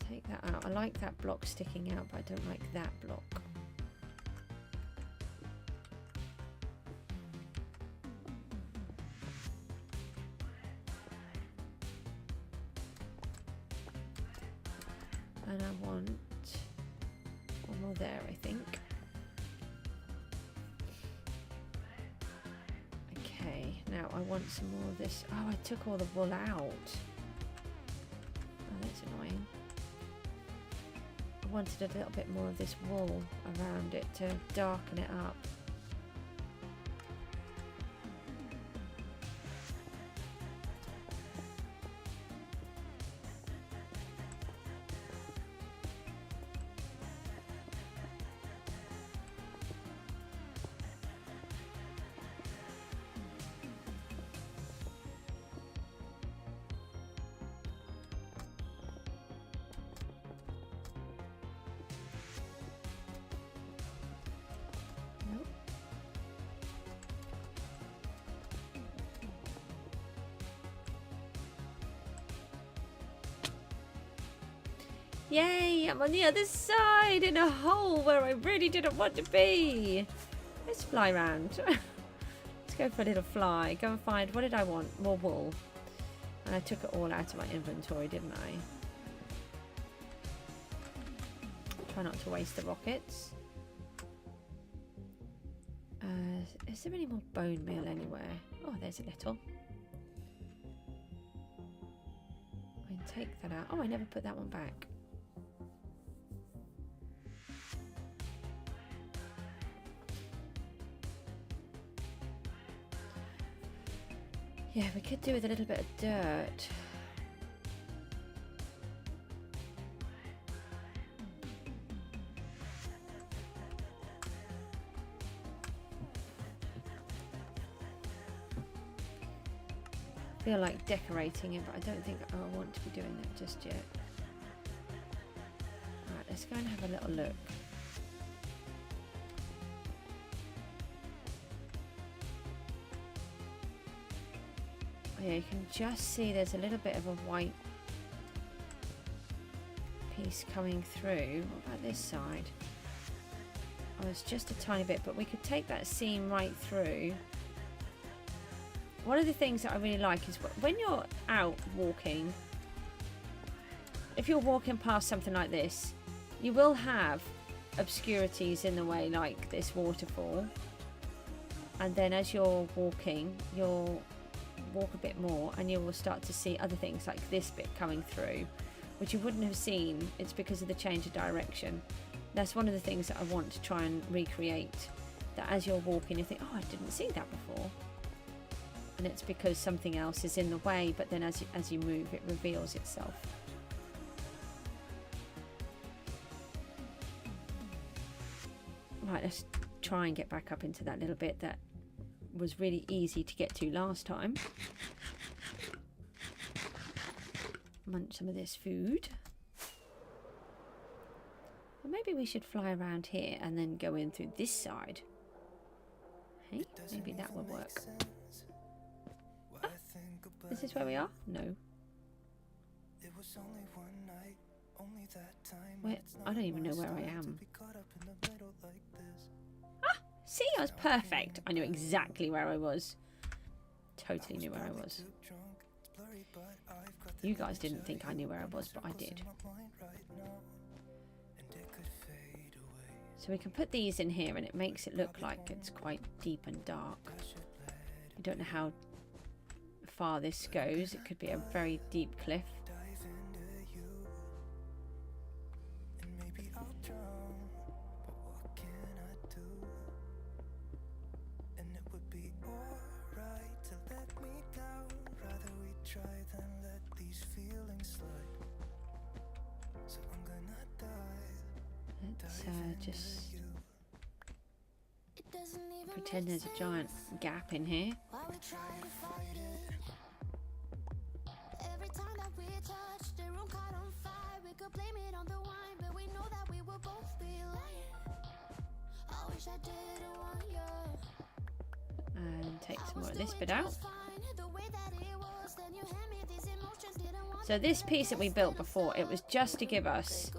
B: take that out. I like that block sticking out, but I don't like that block. And I want one more there, I think. Okay, now I want some more of this. Oh, I took all the wool out. Oh, that's annoying. I wanted a little bit more of this wool around it to darken it up. Yay, I'm on the other side in a hole where I really didn't want to be. Let's fly around. Let's go for a little fly. Go and find, what did I want? More wool. And I took it all out of my inventory, didn't I? Try not to waste the rockets. Is there any more bone meal anywhere? Oh, there's a little. I can take that out. Oh, I never put that one back. Yeah, we could do with a little bit of dirt. I feel like decorating it, but I don't think I want to be doing that just yet. Alright, let's go and have a little look. Oh yeah, you can just see there's a little bit of a white piece coming through. What about this side? Oh, it's just a tiny bit, but we could take that seam right through. One of the things that I really like is when you're out walking, if you're walking past something like this, you will have obscurities in the way, like this waterfall. and then as you're walking, you'll walk a bit more and you will start to see other things like this bit coming through, which you wouldn't have seen. It's because of the change of direction. That's one of the things that I want to try and recreate, that as you're walking you think, oh, I didn't see that before, and it's because something else is in the way, but then as you move it reveals itself. Right, let's try and get back up into that little bit that was really easy to get to last time. Munch some of this food. Well, maybe we should fly around here and then go in through this side. Hey, maybe that will work. Ah, this is where we are? No. Where? I don't even know where I am. Ah, see, I was perfect. I knew exactly where I was. Totally knew where I was. You guys didn't think I knew where I was, but I did. So we can put these in here and it makes it look like it's quite deep and dark. I don't know how far this goes. It could be a very deep cliff. Let's just pretend there's a giant gap in here. And take some more of this bit out. So this piece that we built before, it was just to give us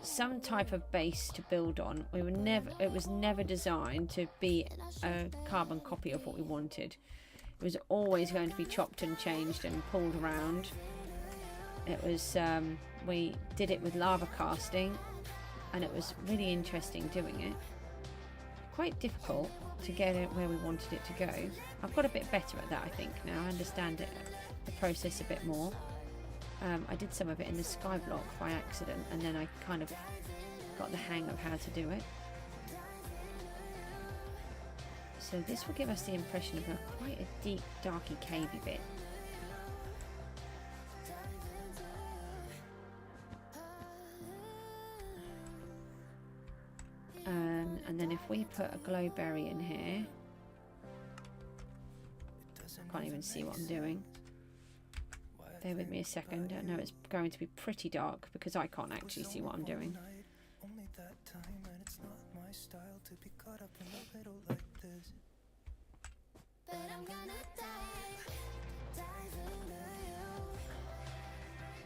B: some type of base to build on. It was never designed to be a carbon copy of what we wanted. It was always going to be chopped and changed and pulled around. It was we did it with lava casting, and it was really interesting doing it. Quite difficult to get it where we wanted it to go. I've got a bit better at that, I think, now. I understand the process a bit more. I did some of it in the sky block by accident, and then I kind of got the hang of how to do it. So this will give us the impression of quite a deep, darky, cavey bit. And then if we put a glowberry in here, I can't even see what I'm doing. Bear with me a second. I know it's going to be pretty dark because I can't actually see what I'm doing.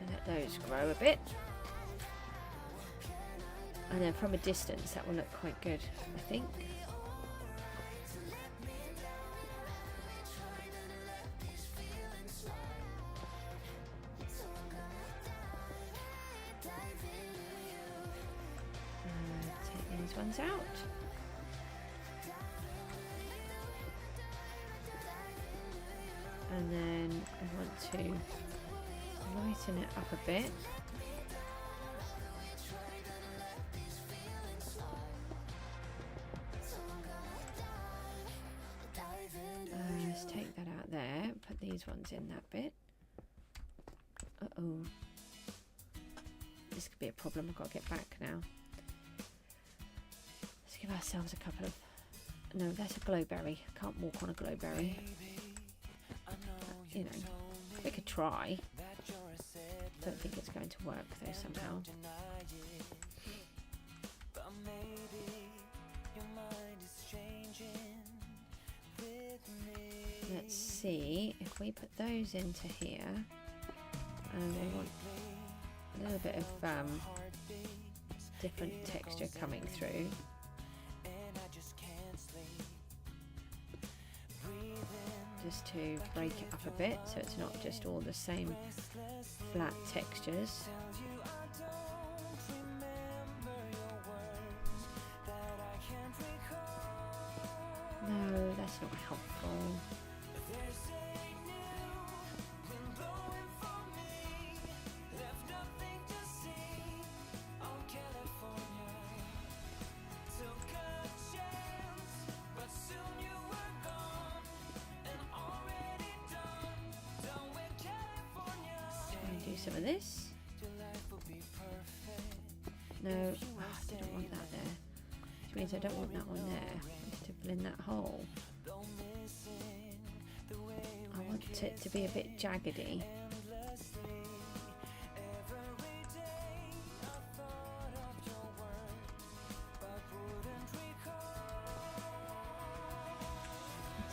B: And let those grow a bit. And then from a distance that will look quite good, I think. Take these ones out. And then I want to lighten it up a bit. Let's take that out there, put these ones in that bit. Uh-oh. This could be a problem. I've got to get back now. Let's give ourselves a couple of... No, that's a glowberry. Can't walk on a glowberry. You know, we could try. Don't think it's going to work though somehow. Let's see if we put those into here, and we want a little bit of different texture coming through. Just to break it up a bit so it's not just all the same flat textures. No, that's not helpful. Some of this. No, I don't want that there. Which means I don't want that one there. Just to fill in that hole. I want it to be a bit jaggedy.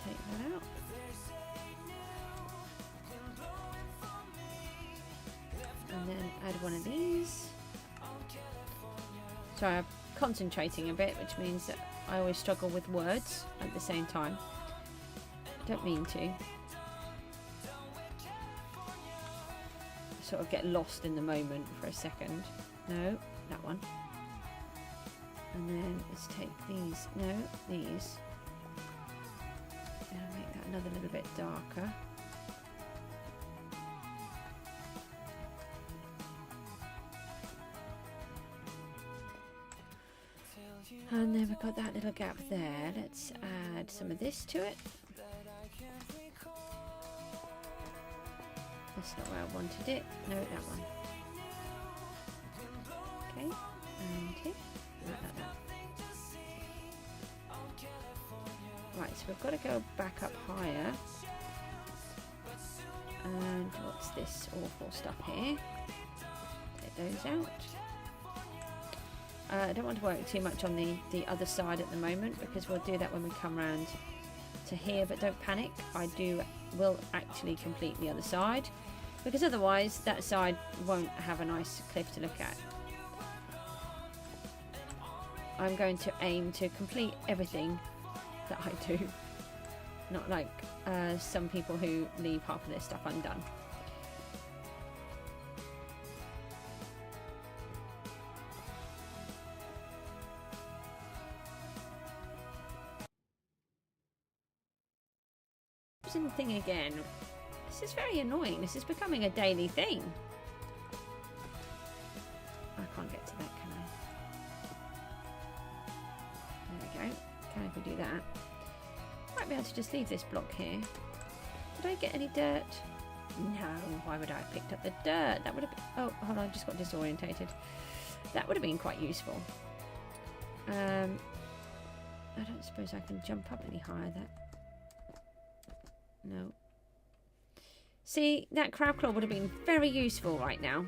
B: Take that out. And then add one of these. Sorry, I'm concentrating a bit, which means that I always struggle with words at the same time. I don't mean to. I sort of get lost in the moment for a second. No, that one. And then let's take these. No, these. And make that another little bit darker. And then we've got that little gap there. Let's add some of this to it. That's not where I wanted it. No, that one. Okay, and here. Like that. Right, so we've got to go back up higher. And what's this awful stuff here? Take those out. I don't want to work too much on the other side at the moment, because we'll do that when we come round to here, but don't panic. Will actually complete the other side, because otherwise that side won't have a nice cliff to look at. I'm going to aim to complete everything that I do, not like some people who leave half of their stuff undone. Thing again. This is very annoying. This is becoming a daily thing. I can't get to that, can I? There we go. Can I do that? Might be able to just leave this block here. Did I get any dirt? No. Why would I have picked up the dirt? That would have been... Oh, hold on. I just got disorientated. That would have been quite useful. I don't suppose I can jump up any higher. No. See, that crab claw would have been very useful right now.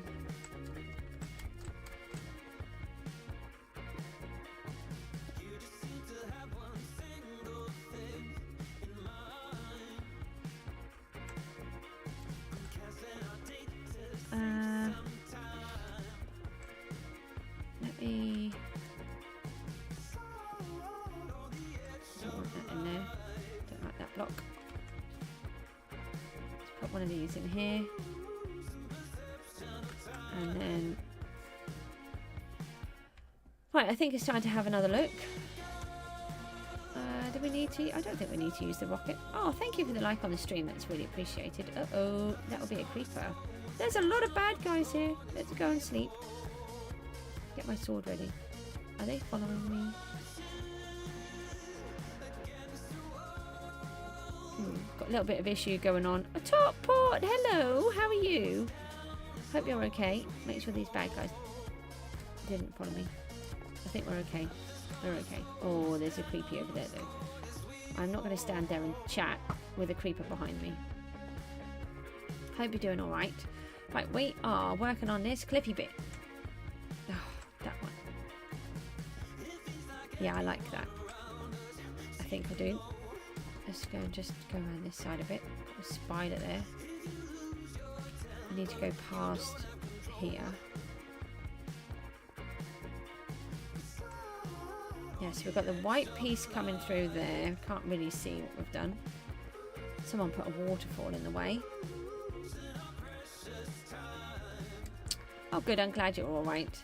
B: Let me... Don't want that in there. Don't like that block. Put one of these in here, and then right, I think it's time to have another look. Do we need to? I don't think we need to use the rocket. Oh, thank you for the like on the stream, that's really appreciated. Uh-oh, that'll be a creeper. There's a lot of bad guys here. Let's go and sleep. Get my sword ready. Are they following me? Got a little bit of issue going on. A top port, hello, how are you? Hope you're okay. Make sure these bad guys didn't follow me. I think we're okay. We're okay. Oh, there's a creepy over there though. I'm not going to stand there and chat with a creeper behind me. Hope you're doing alright. Right, we are working on this cliffy bit. Oh, that one. Yeah, I like that. I think I do. Let's go and just go around this side a bit. Got a spider there. I need to go past here. Yeah, so we've got the white piece coming through there. Can't really see what we've done. Someone put a waterfall in the way. Oh good, I'm glad you're alright.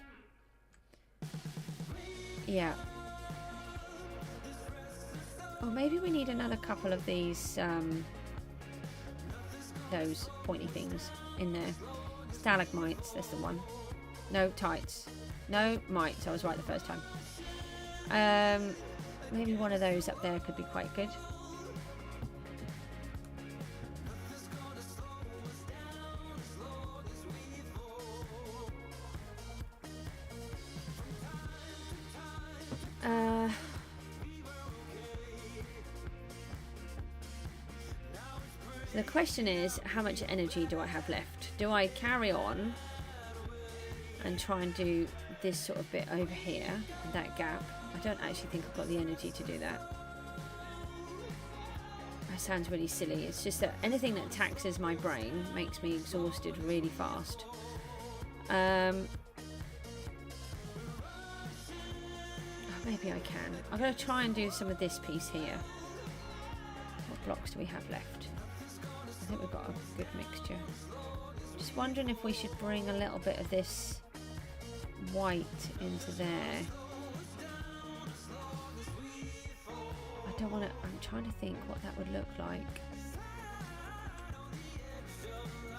B: Yeah. Or maybe we need another couple of these, those pointy things in there. Stalagmites, that's the one. No, tights. No, mites. I was right the first time. Maybe one of those up there could be quite good. The question is, how much energy do I have left? Do I carry on and try and do this sort of bit over here, that gap? I don't actually think I've got the energy to do that. That sounds really silly. It's just that anything that taxes my brain makes me exhausted really fast. Maybe I can. I'm going to try and do some of this piece here. What blocks do we have left? I think we've got a good mixture. Just wondering if we should bring a little bit of this white into there. I don't want to... I'm trying to think what that would look like.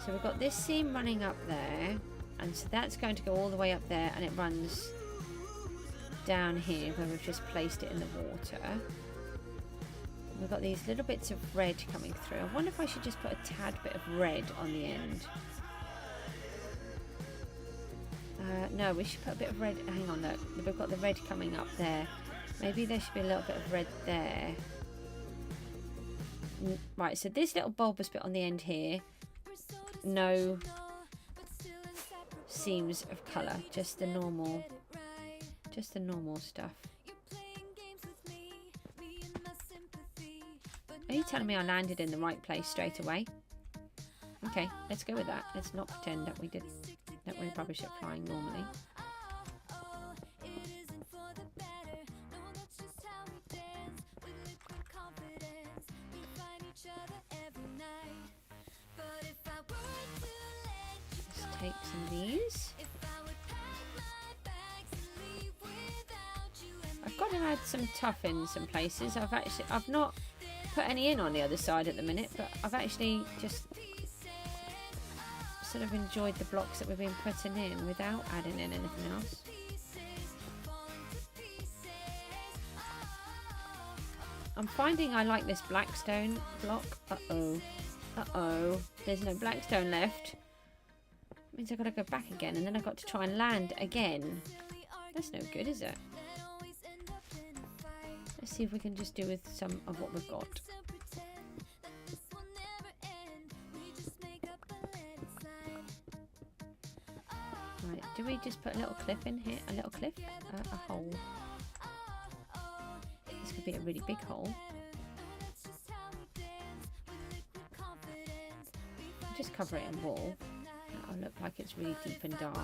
B: So we've got this seam running up there, and so that's going to go all the way up there, and it runs down here where we've just placed it in the water. We've got these little bits of red coming through. I wonder if I should just put a tad bit of red on the end. No, we should put a bit of red. Hang on, look. We've got the red coming up there. Maybe there should be a little bit of red there. Right, so this little bulbous bit on the end here, no seams of colour, just the normal stuff. Are you telling me I landed in the right place straight away? Okay, let's go with that. Let's not pretend that we're rubbish at flying normally. Let's take some of these. I've got to add some tuff in some places. I've not put any in on the other side at the minute, but I've actually just sort of enjoyed the blocks that we've been putting in without adding in anything else. I'm finding I like this blackstone block. Uh-oh. There's no blackstone left. Means I've got to go back again, and then I've got to try and land again. That's no good, is it? Let's see if we can just do with some of what we've got. Right, do we just put a little cliff in here? A little cliff? A hole. This could be a really big hole. I'll just cover it in wool. That'll look like it's really deep and dark.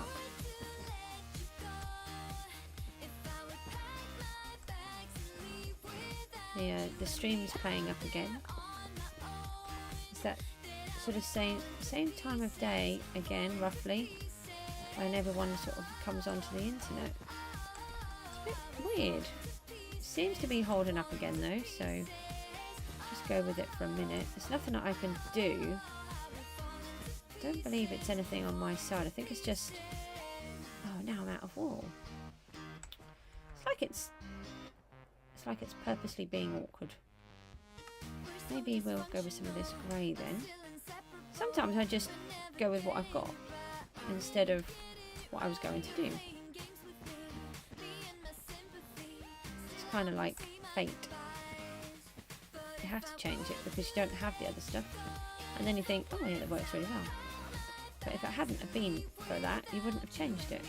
B: The stream is playing up again. It's that sort of same time of day again, roughly, when everyone sort of comes onto the internet. It's a bit weird. It seems to be holding up again though, so just go with it for a minute. There's nothing that I can do. I don't believe it's anything on my side. I think it's just... Oh, now I'm out of wool. It's like it's purposely being awkward. Maybe we'll go with some of this grey then. Sometimes I just go with what I've got instead of what I was going to do. It's kind of like fate. You have to change it because you don't have the other stuff. And then you think, oh yeah, that works really well. But if it hadn't have been for that, you wouldn't have changed it.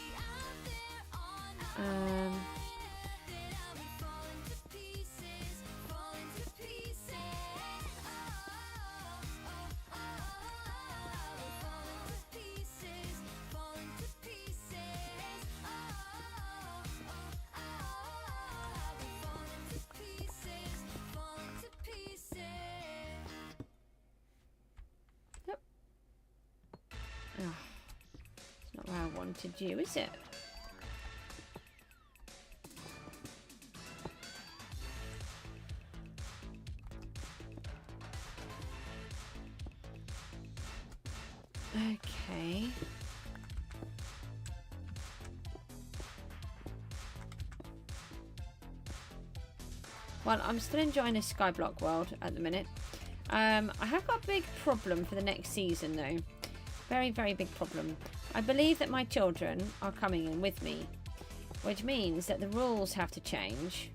B: It's not where I wanted you, is it? Okay. Well, I'm still enjoying this Skyblock world at the minute. I have got a big problem for the next season though. Very, very big problem. I believe that my children are coming in with me, which means that the rules have to change.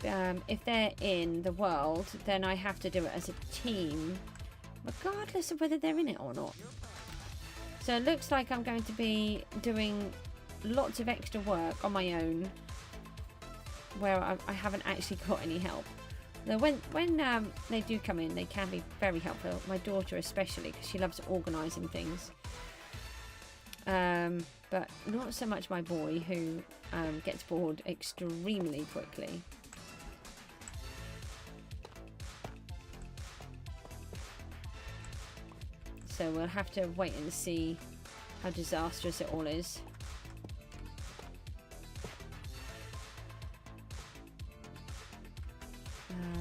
B: If they're in the world, then I have to do it as a team, regardless of whether they're in it or not. So it looks like I'm going to be doing lots of extra work on my own, where I haven't actually got any help. Now, when they do come in, they can be very helpful. My daughter especially, because she loves organising things. But not so much my boy, who gets bored extremely quickly. So we'll have to wait and see how disastrous it all is.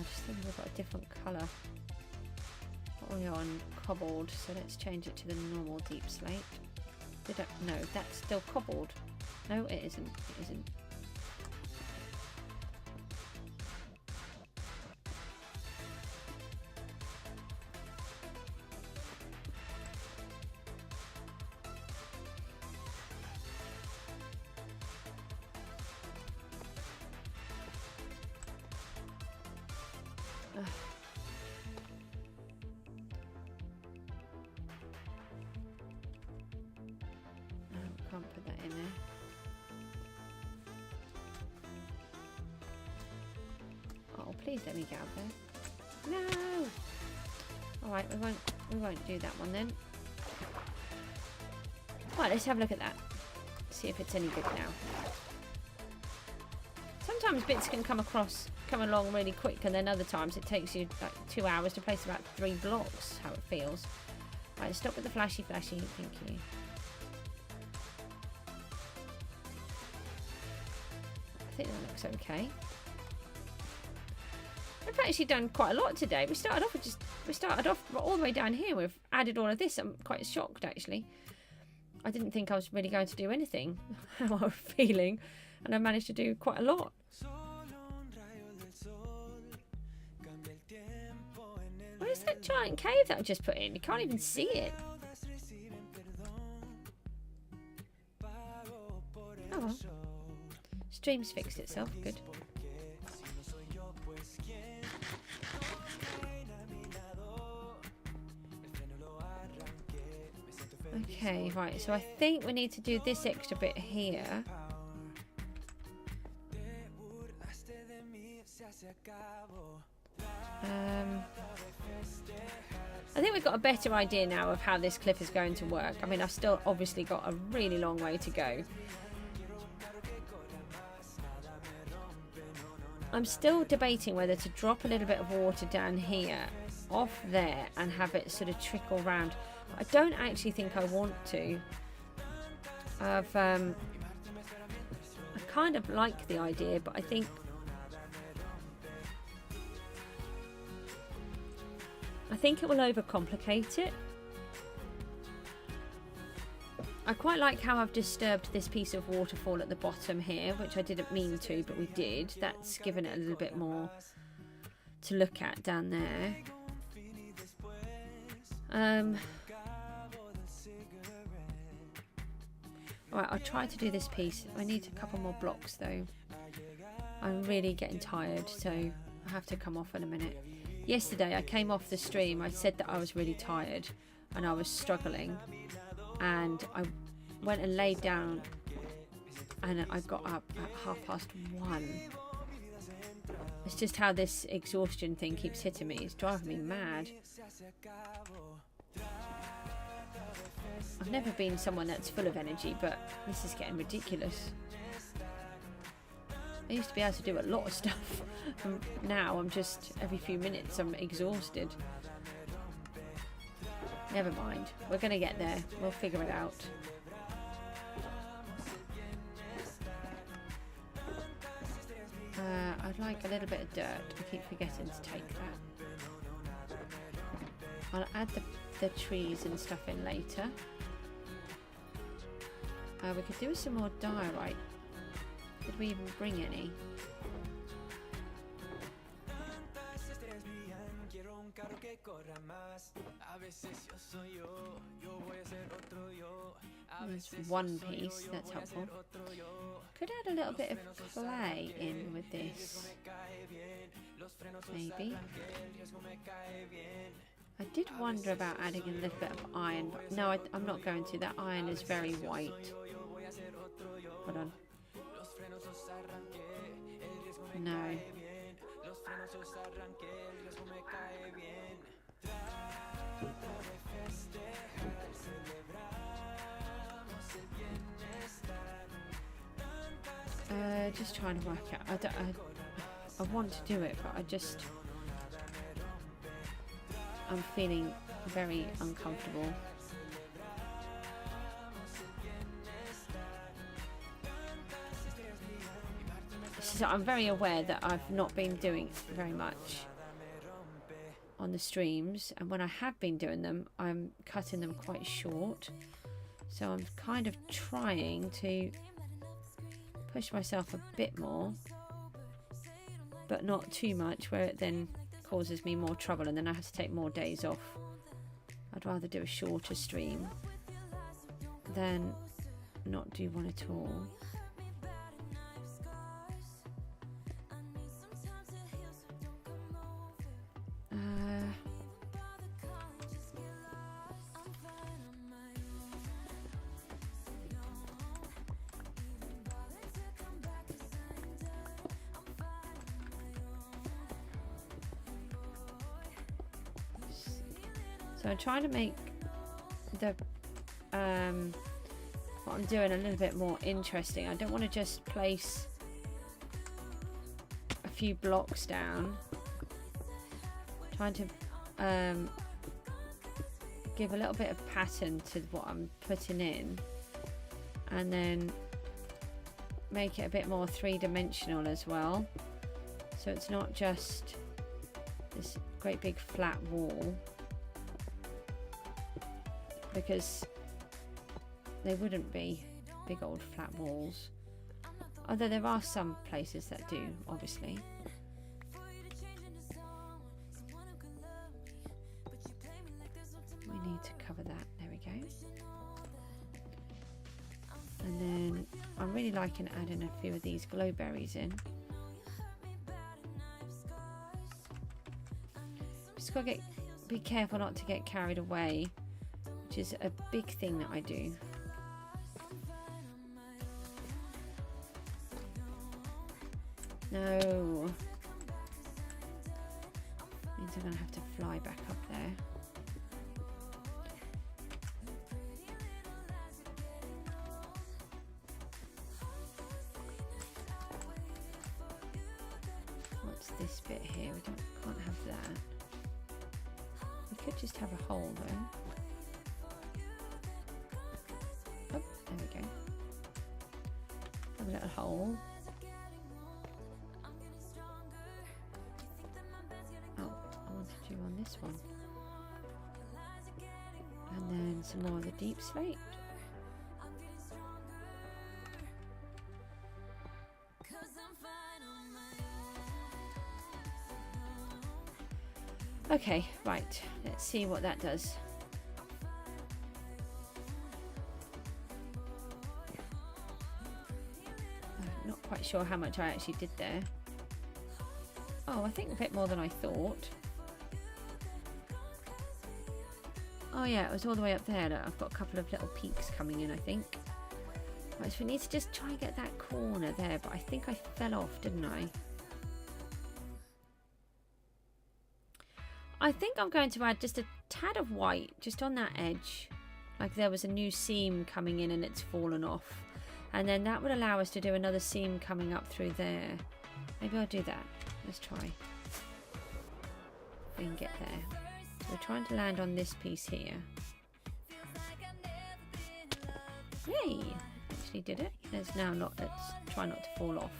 B: Just think we've got a different colour. What are we on? Cobbled. So let's change it to the normal deep slate. No, that's still cobbled. No, it isn't. It isn't. Can't put that in there. Oh, please let me get out there. No. All right, we won't do that one then. Right, let's have a look at that. See if it's any good now. Sometimes bits can come along really quick, and then other times it takes you like 2 hours to place about 3 blocks. How it feels. Right, stop with the flashy. Thank you. I think that looks okay. We've actually done quite a lot today. We started off all the way down here. We've added all of this. I'm quite shocked actually. I didn't think I was really going to do anything. How I was feeling, and I managed to do quite a lot. Where's that giant cave that I just put in? You can't even see it. Oh well. Stream's fixed itself, good. Okay, right, so I think we need to do this extra bit here. I think we've got a better idea now of how this cliff is going to work. I mean, I've still obviously got a really long way to go. I'm still debating whether to drop a little bit of water down here off there and have it sort of trickle round. I don't actually think I want to. I kind of like the idea, but I think it will overcomplicate it. I quite like how I've disturbed this piece of waterfall at the bottom here, which I didn't mean to, but we did. That's given it a little bit more to look at down there. Alright, I'll try to do this piece. I need a couple more blocks though. I'm really getting tired, so I have to come off in a minute. Yesterday I came off the stream. I said that I was really tired and I was struggling. And I went and laid down and I got up at 1:30. It's just how this exhaustion thing keeps hitting me. It's driving me mad. I've never been someone that's full of energy, but this is getting ridiculous. I used to be able to do a lot of stuff. Now I'm just, every few minutes I'm exhausted. Never mind. We're going to get there. We'll figure it out. I'd like a little bit of dirt. I keep forgetting to take that. I'll add the the trees and stuff in later. We could do some more diorite. Did we even bring any? There's one piece, that's helpful. Could add a little bit of clay in with this, maybe. I did wonder about adding a little bit of iron, but no, I'm not going to. That iron is very white. Hold on. No. Just trying to work out. I want to do it, but I'm feeling very uncomfortable. So I'm very aware that I've not been doing very much on the streams, and when I have been doing them, I'm cutting them quite short. So I'm kind of trying to push myself a bit more, but not too much where it then causes me more trouble and then I have to take more days off. I'd rather do a shorter stream than not do one at all. So I'm trying to make the what I'm doing a little bit more interesting. I don't want to just place a few blocks down. I'm trying to give a little bit of pattern to what I'm putting in, and then make it a bit more three-dimensional as well. So it's not just this great big flat wall, because they wouldn't be big old flat walls, although there are some places that do, obviously. We need to cover that. There we go. And then I'm really liking adding a few of these glowberries in. Just gotta be careful not to get carried away, which is a big thing that I do. No. Means I'm gonna have to fly back up there. What's this bit here? We can't have that. We could just have a hole though. Oh, there we go. Have a little hole. Oh, I wanted you on this one. And then some more of the deep slate. Okay, right, let's see what that does. I'm not quite sure how much I actually did there. Oh, I think a bit more than I thought. Oh yeah, it was all the way up there. Look, I've got a couple of little peaks coming in, I think. Right, so we need to just try and get that corner there, but I think I fell off, didn't I? I think I'm going to add just a tad of white just on that edge, like there was a new seam coming in and it's fallen off, and then that would allow us to do another seam coming up through there. Maybe I'll do that. Let's try if we can get there. So we're trying to land on this piece here. Yay! Actually did it. Let's try not to fall off,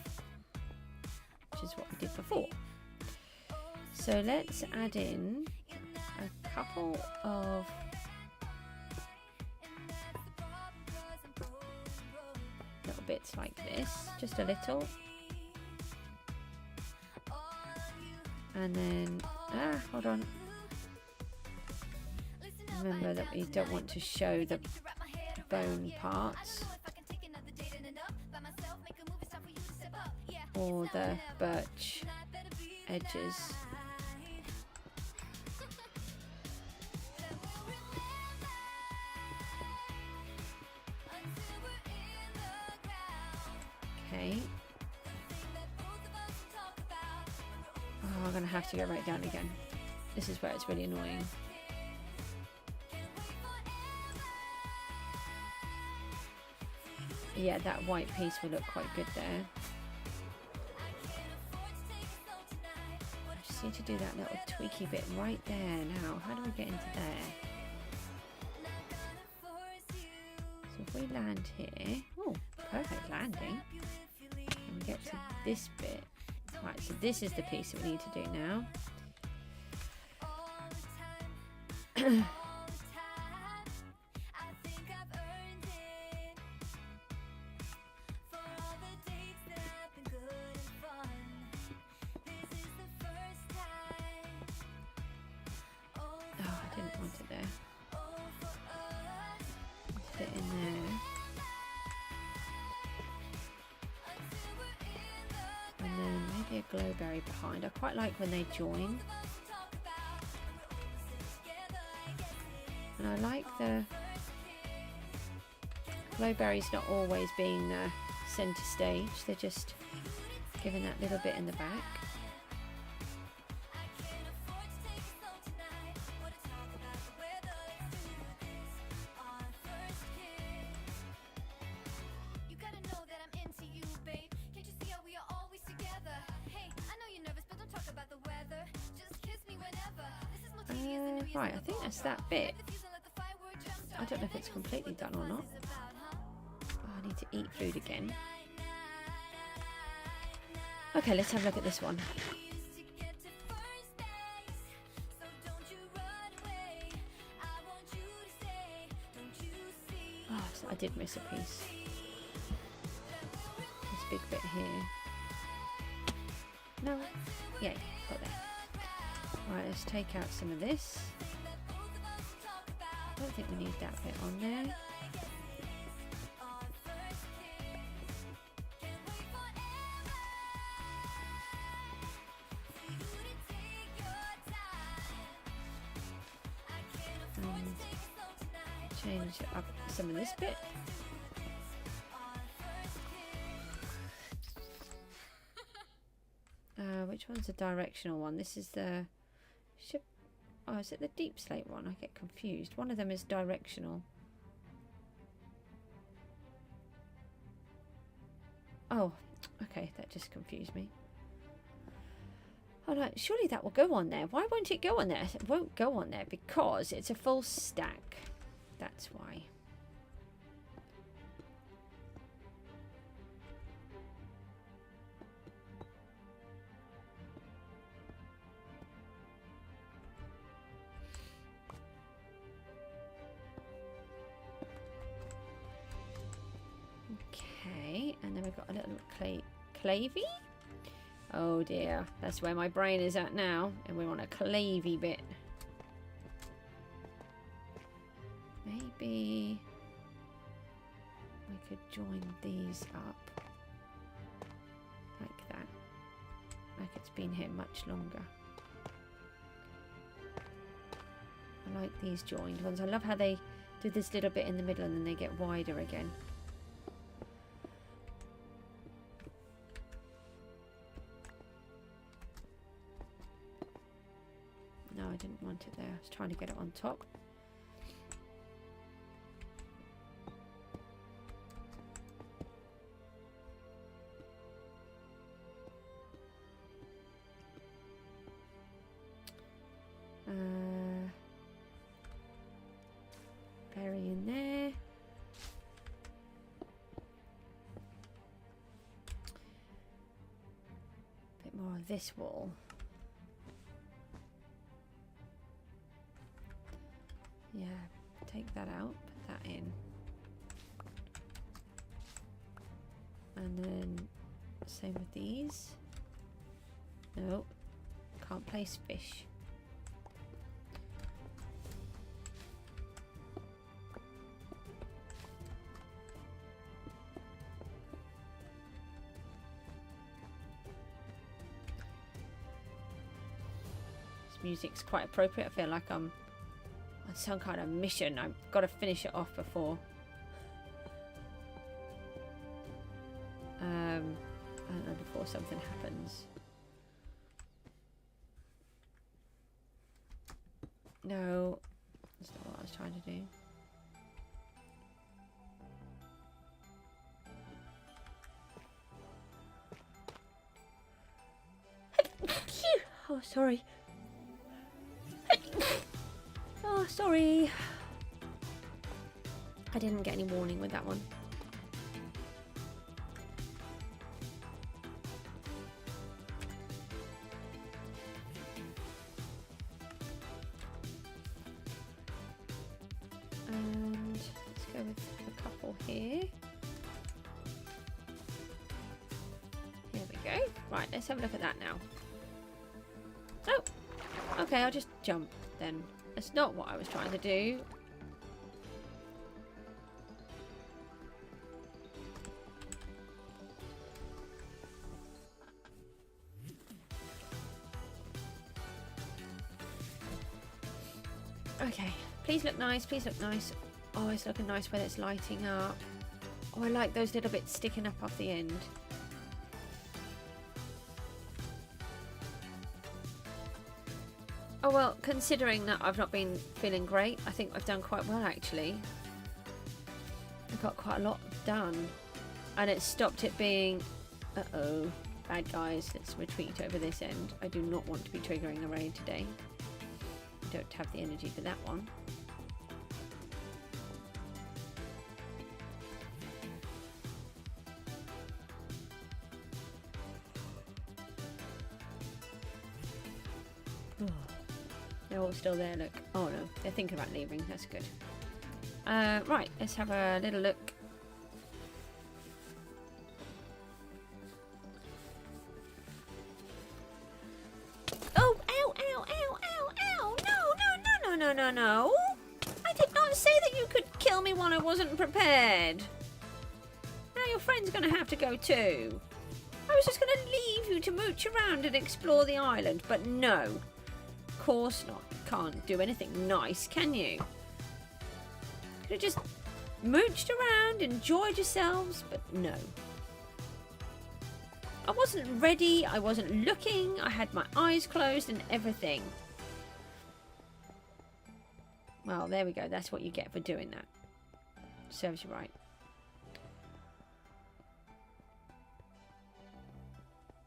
B: which is what we did before. So let's add in a couple of bits like this, just a little. And then, hold on. Remember that we don't want to show the bone parts or the birch edges. Okay. Oh, I'm gonna have to go right down again. This is where it's really annoying. Yeah, that white piece will look quite good there. I just need to do that little tweaky bit right there now. How do we get into there? So if we land here, oh, perfect landing. And we get to this bit. Right, so this is the piece that we need to do now. Glowberry behind. I quite like when they join, and I like the glowberries not always being the center stage. They're just giving that little bit in the back. Right, I think that's that bit. I don't know if it's completely done or not. Oh, I need to eat food again. Okay, let's have a look at this one. Oh, so I did miss a piece. This big bit here. No, yeah, got there. Right, let's take out some of this. I don't think we need that bit on there. And change up some of this bit. Which one's the directional one? This is the... Oh, is it the deep slate one? I get confused. One of them is directional. Oh, okay, that just confused me. Oh no, surely that will go on there. Why won't it go on there? It won't go on there because it's a full stack. That's why. And then we've got a little clavey. Oh dear, that's where my brain is at now, and we want a clavey bit. Maybe we could join these up like that, like it's been here much longer. I like these joined ones. I love how they do this little bit in the middle and then they get wider again. No, I didn't want it there. I was trying to get it on top. Berry in there. Bit more of this wall. Yeah, take that out, put that in. And then same with these. No, can't place fish. This music's quite appropriate. I feel like I'm on some kind of mission. I've got to finish it off before I don't know, before something happens. No, that's not what I was trying to do. Oh, sorry. Oh, sorry. I didn't get any warning with that one. And let's go with a couple here. Here we go. Right, let's have a look at that now. Oh, okay, I'll just jump then. That's not what I was trying to do. Okay, please look nice, please look nice. Oh, it's looking nice when it's lighting up. Oh, I like those little bits sticking up off the end. Oh well, considering that I've not been feeling great, I think I've done quite well actually. I've got quite a lot done. And it stopped it being, uh-oh, bad guys, let's retreat over this end. I do not want to be triggering a raid today. I don't have the energy for that one. They're all still there, look. Oh no, they're thinking about leaving, that's good. Right, let's have a little look. Oh, ow, ow, ow, ow, ow! No! I did not say that you could kill me when I wasn't prepared. Now your friend's gonna have to go too. I was just gonna leave you to mooch around and explore the island, but no. Of course not. Can't do anything nice, can you? Could have just mooched around, enjoyed yourselves, but no. I wasn't ready, I wasn't looking, I had my eyes closed and everything. Well, there we go, that's what you get for doing that. Serves you right.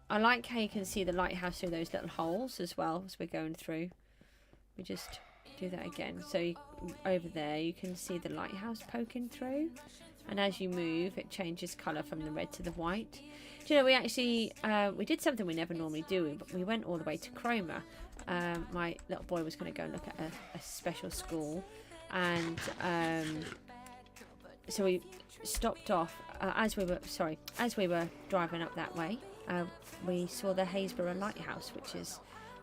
B: I like how you can see the lighthouse through those little holes as well as we're going through. We just do that again. So you, over there you can see the lighthouse poking through. And as you move, it changes colour from the red to the white. Do you know, we actually, we did something we never normally do. But we went all the way to Cromer. My little boy was going to go and look at a special school. And so we stopped off as we were driving up that way. We saw the Haysborough Lighthouse, which is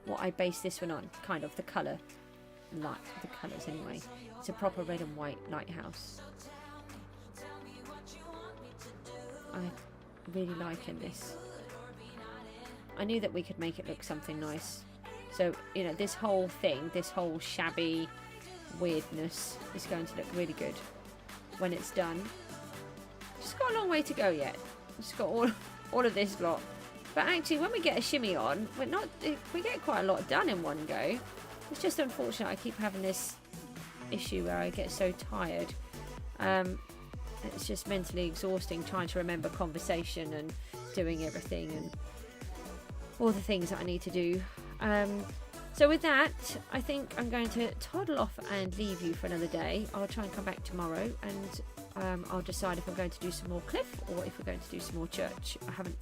B: what I based this one on, kind of the colour, like the colours anyway. It's a proper red and white lighthouse. I'm really liking this. I knew that we could make it look something nice. So, you know, this whole thing, this whole shabby weirdness is going to look really good when it's done. Just got a long way to go yet. Just got all of this lot. But actually, when we get a shimmy on, we get quite a lot done in one go. It's just unfortunate I keep having this issue where I get so tired. It's just mentally exhausting trying to remember conversation and doing everything and all the things that I need to do. So with that, I think I'm going to toddle off and leave you for another day. I'll try and come back tomorrow and I'll decide if I'm going to do some more cliff or if we're going to do some more church. I haven't...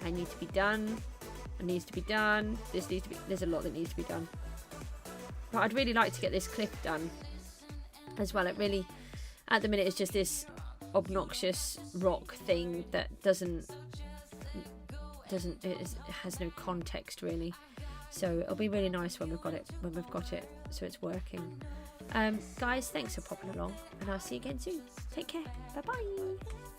B: I need to be done. It needs to be done. This needs to be... There's a lot that needs to be done. But I'd really like to get this cliff done as well. It really... At the minute, it's just this obnoxious rock thing that it has no context really. So it'll be really nice when we've got it so it's working. Guys, thanks for popping along, and I'll see you again soon. Take care. Bye bye.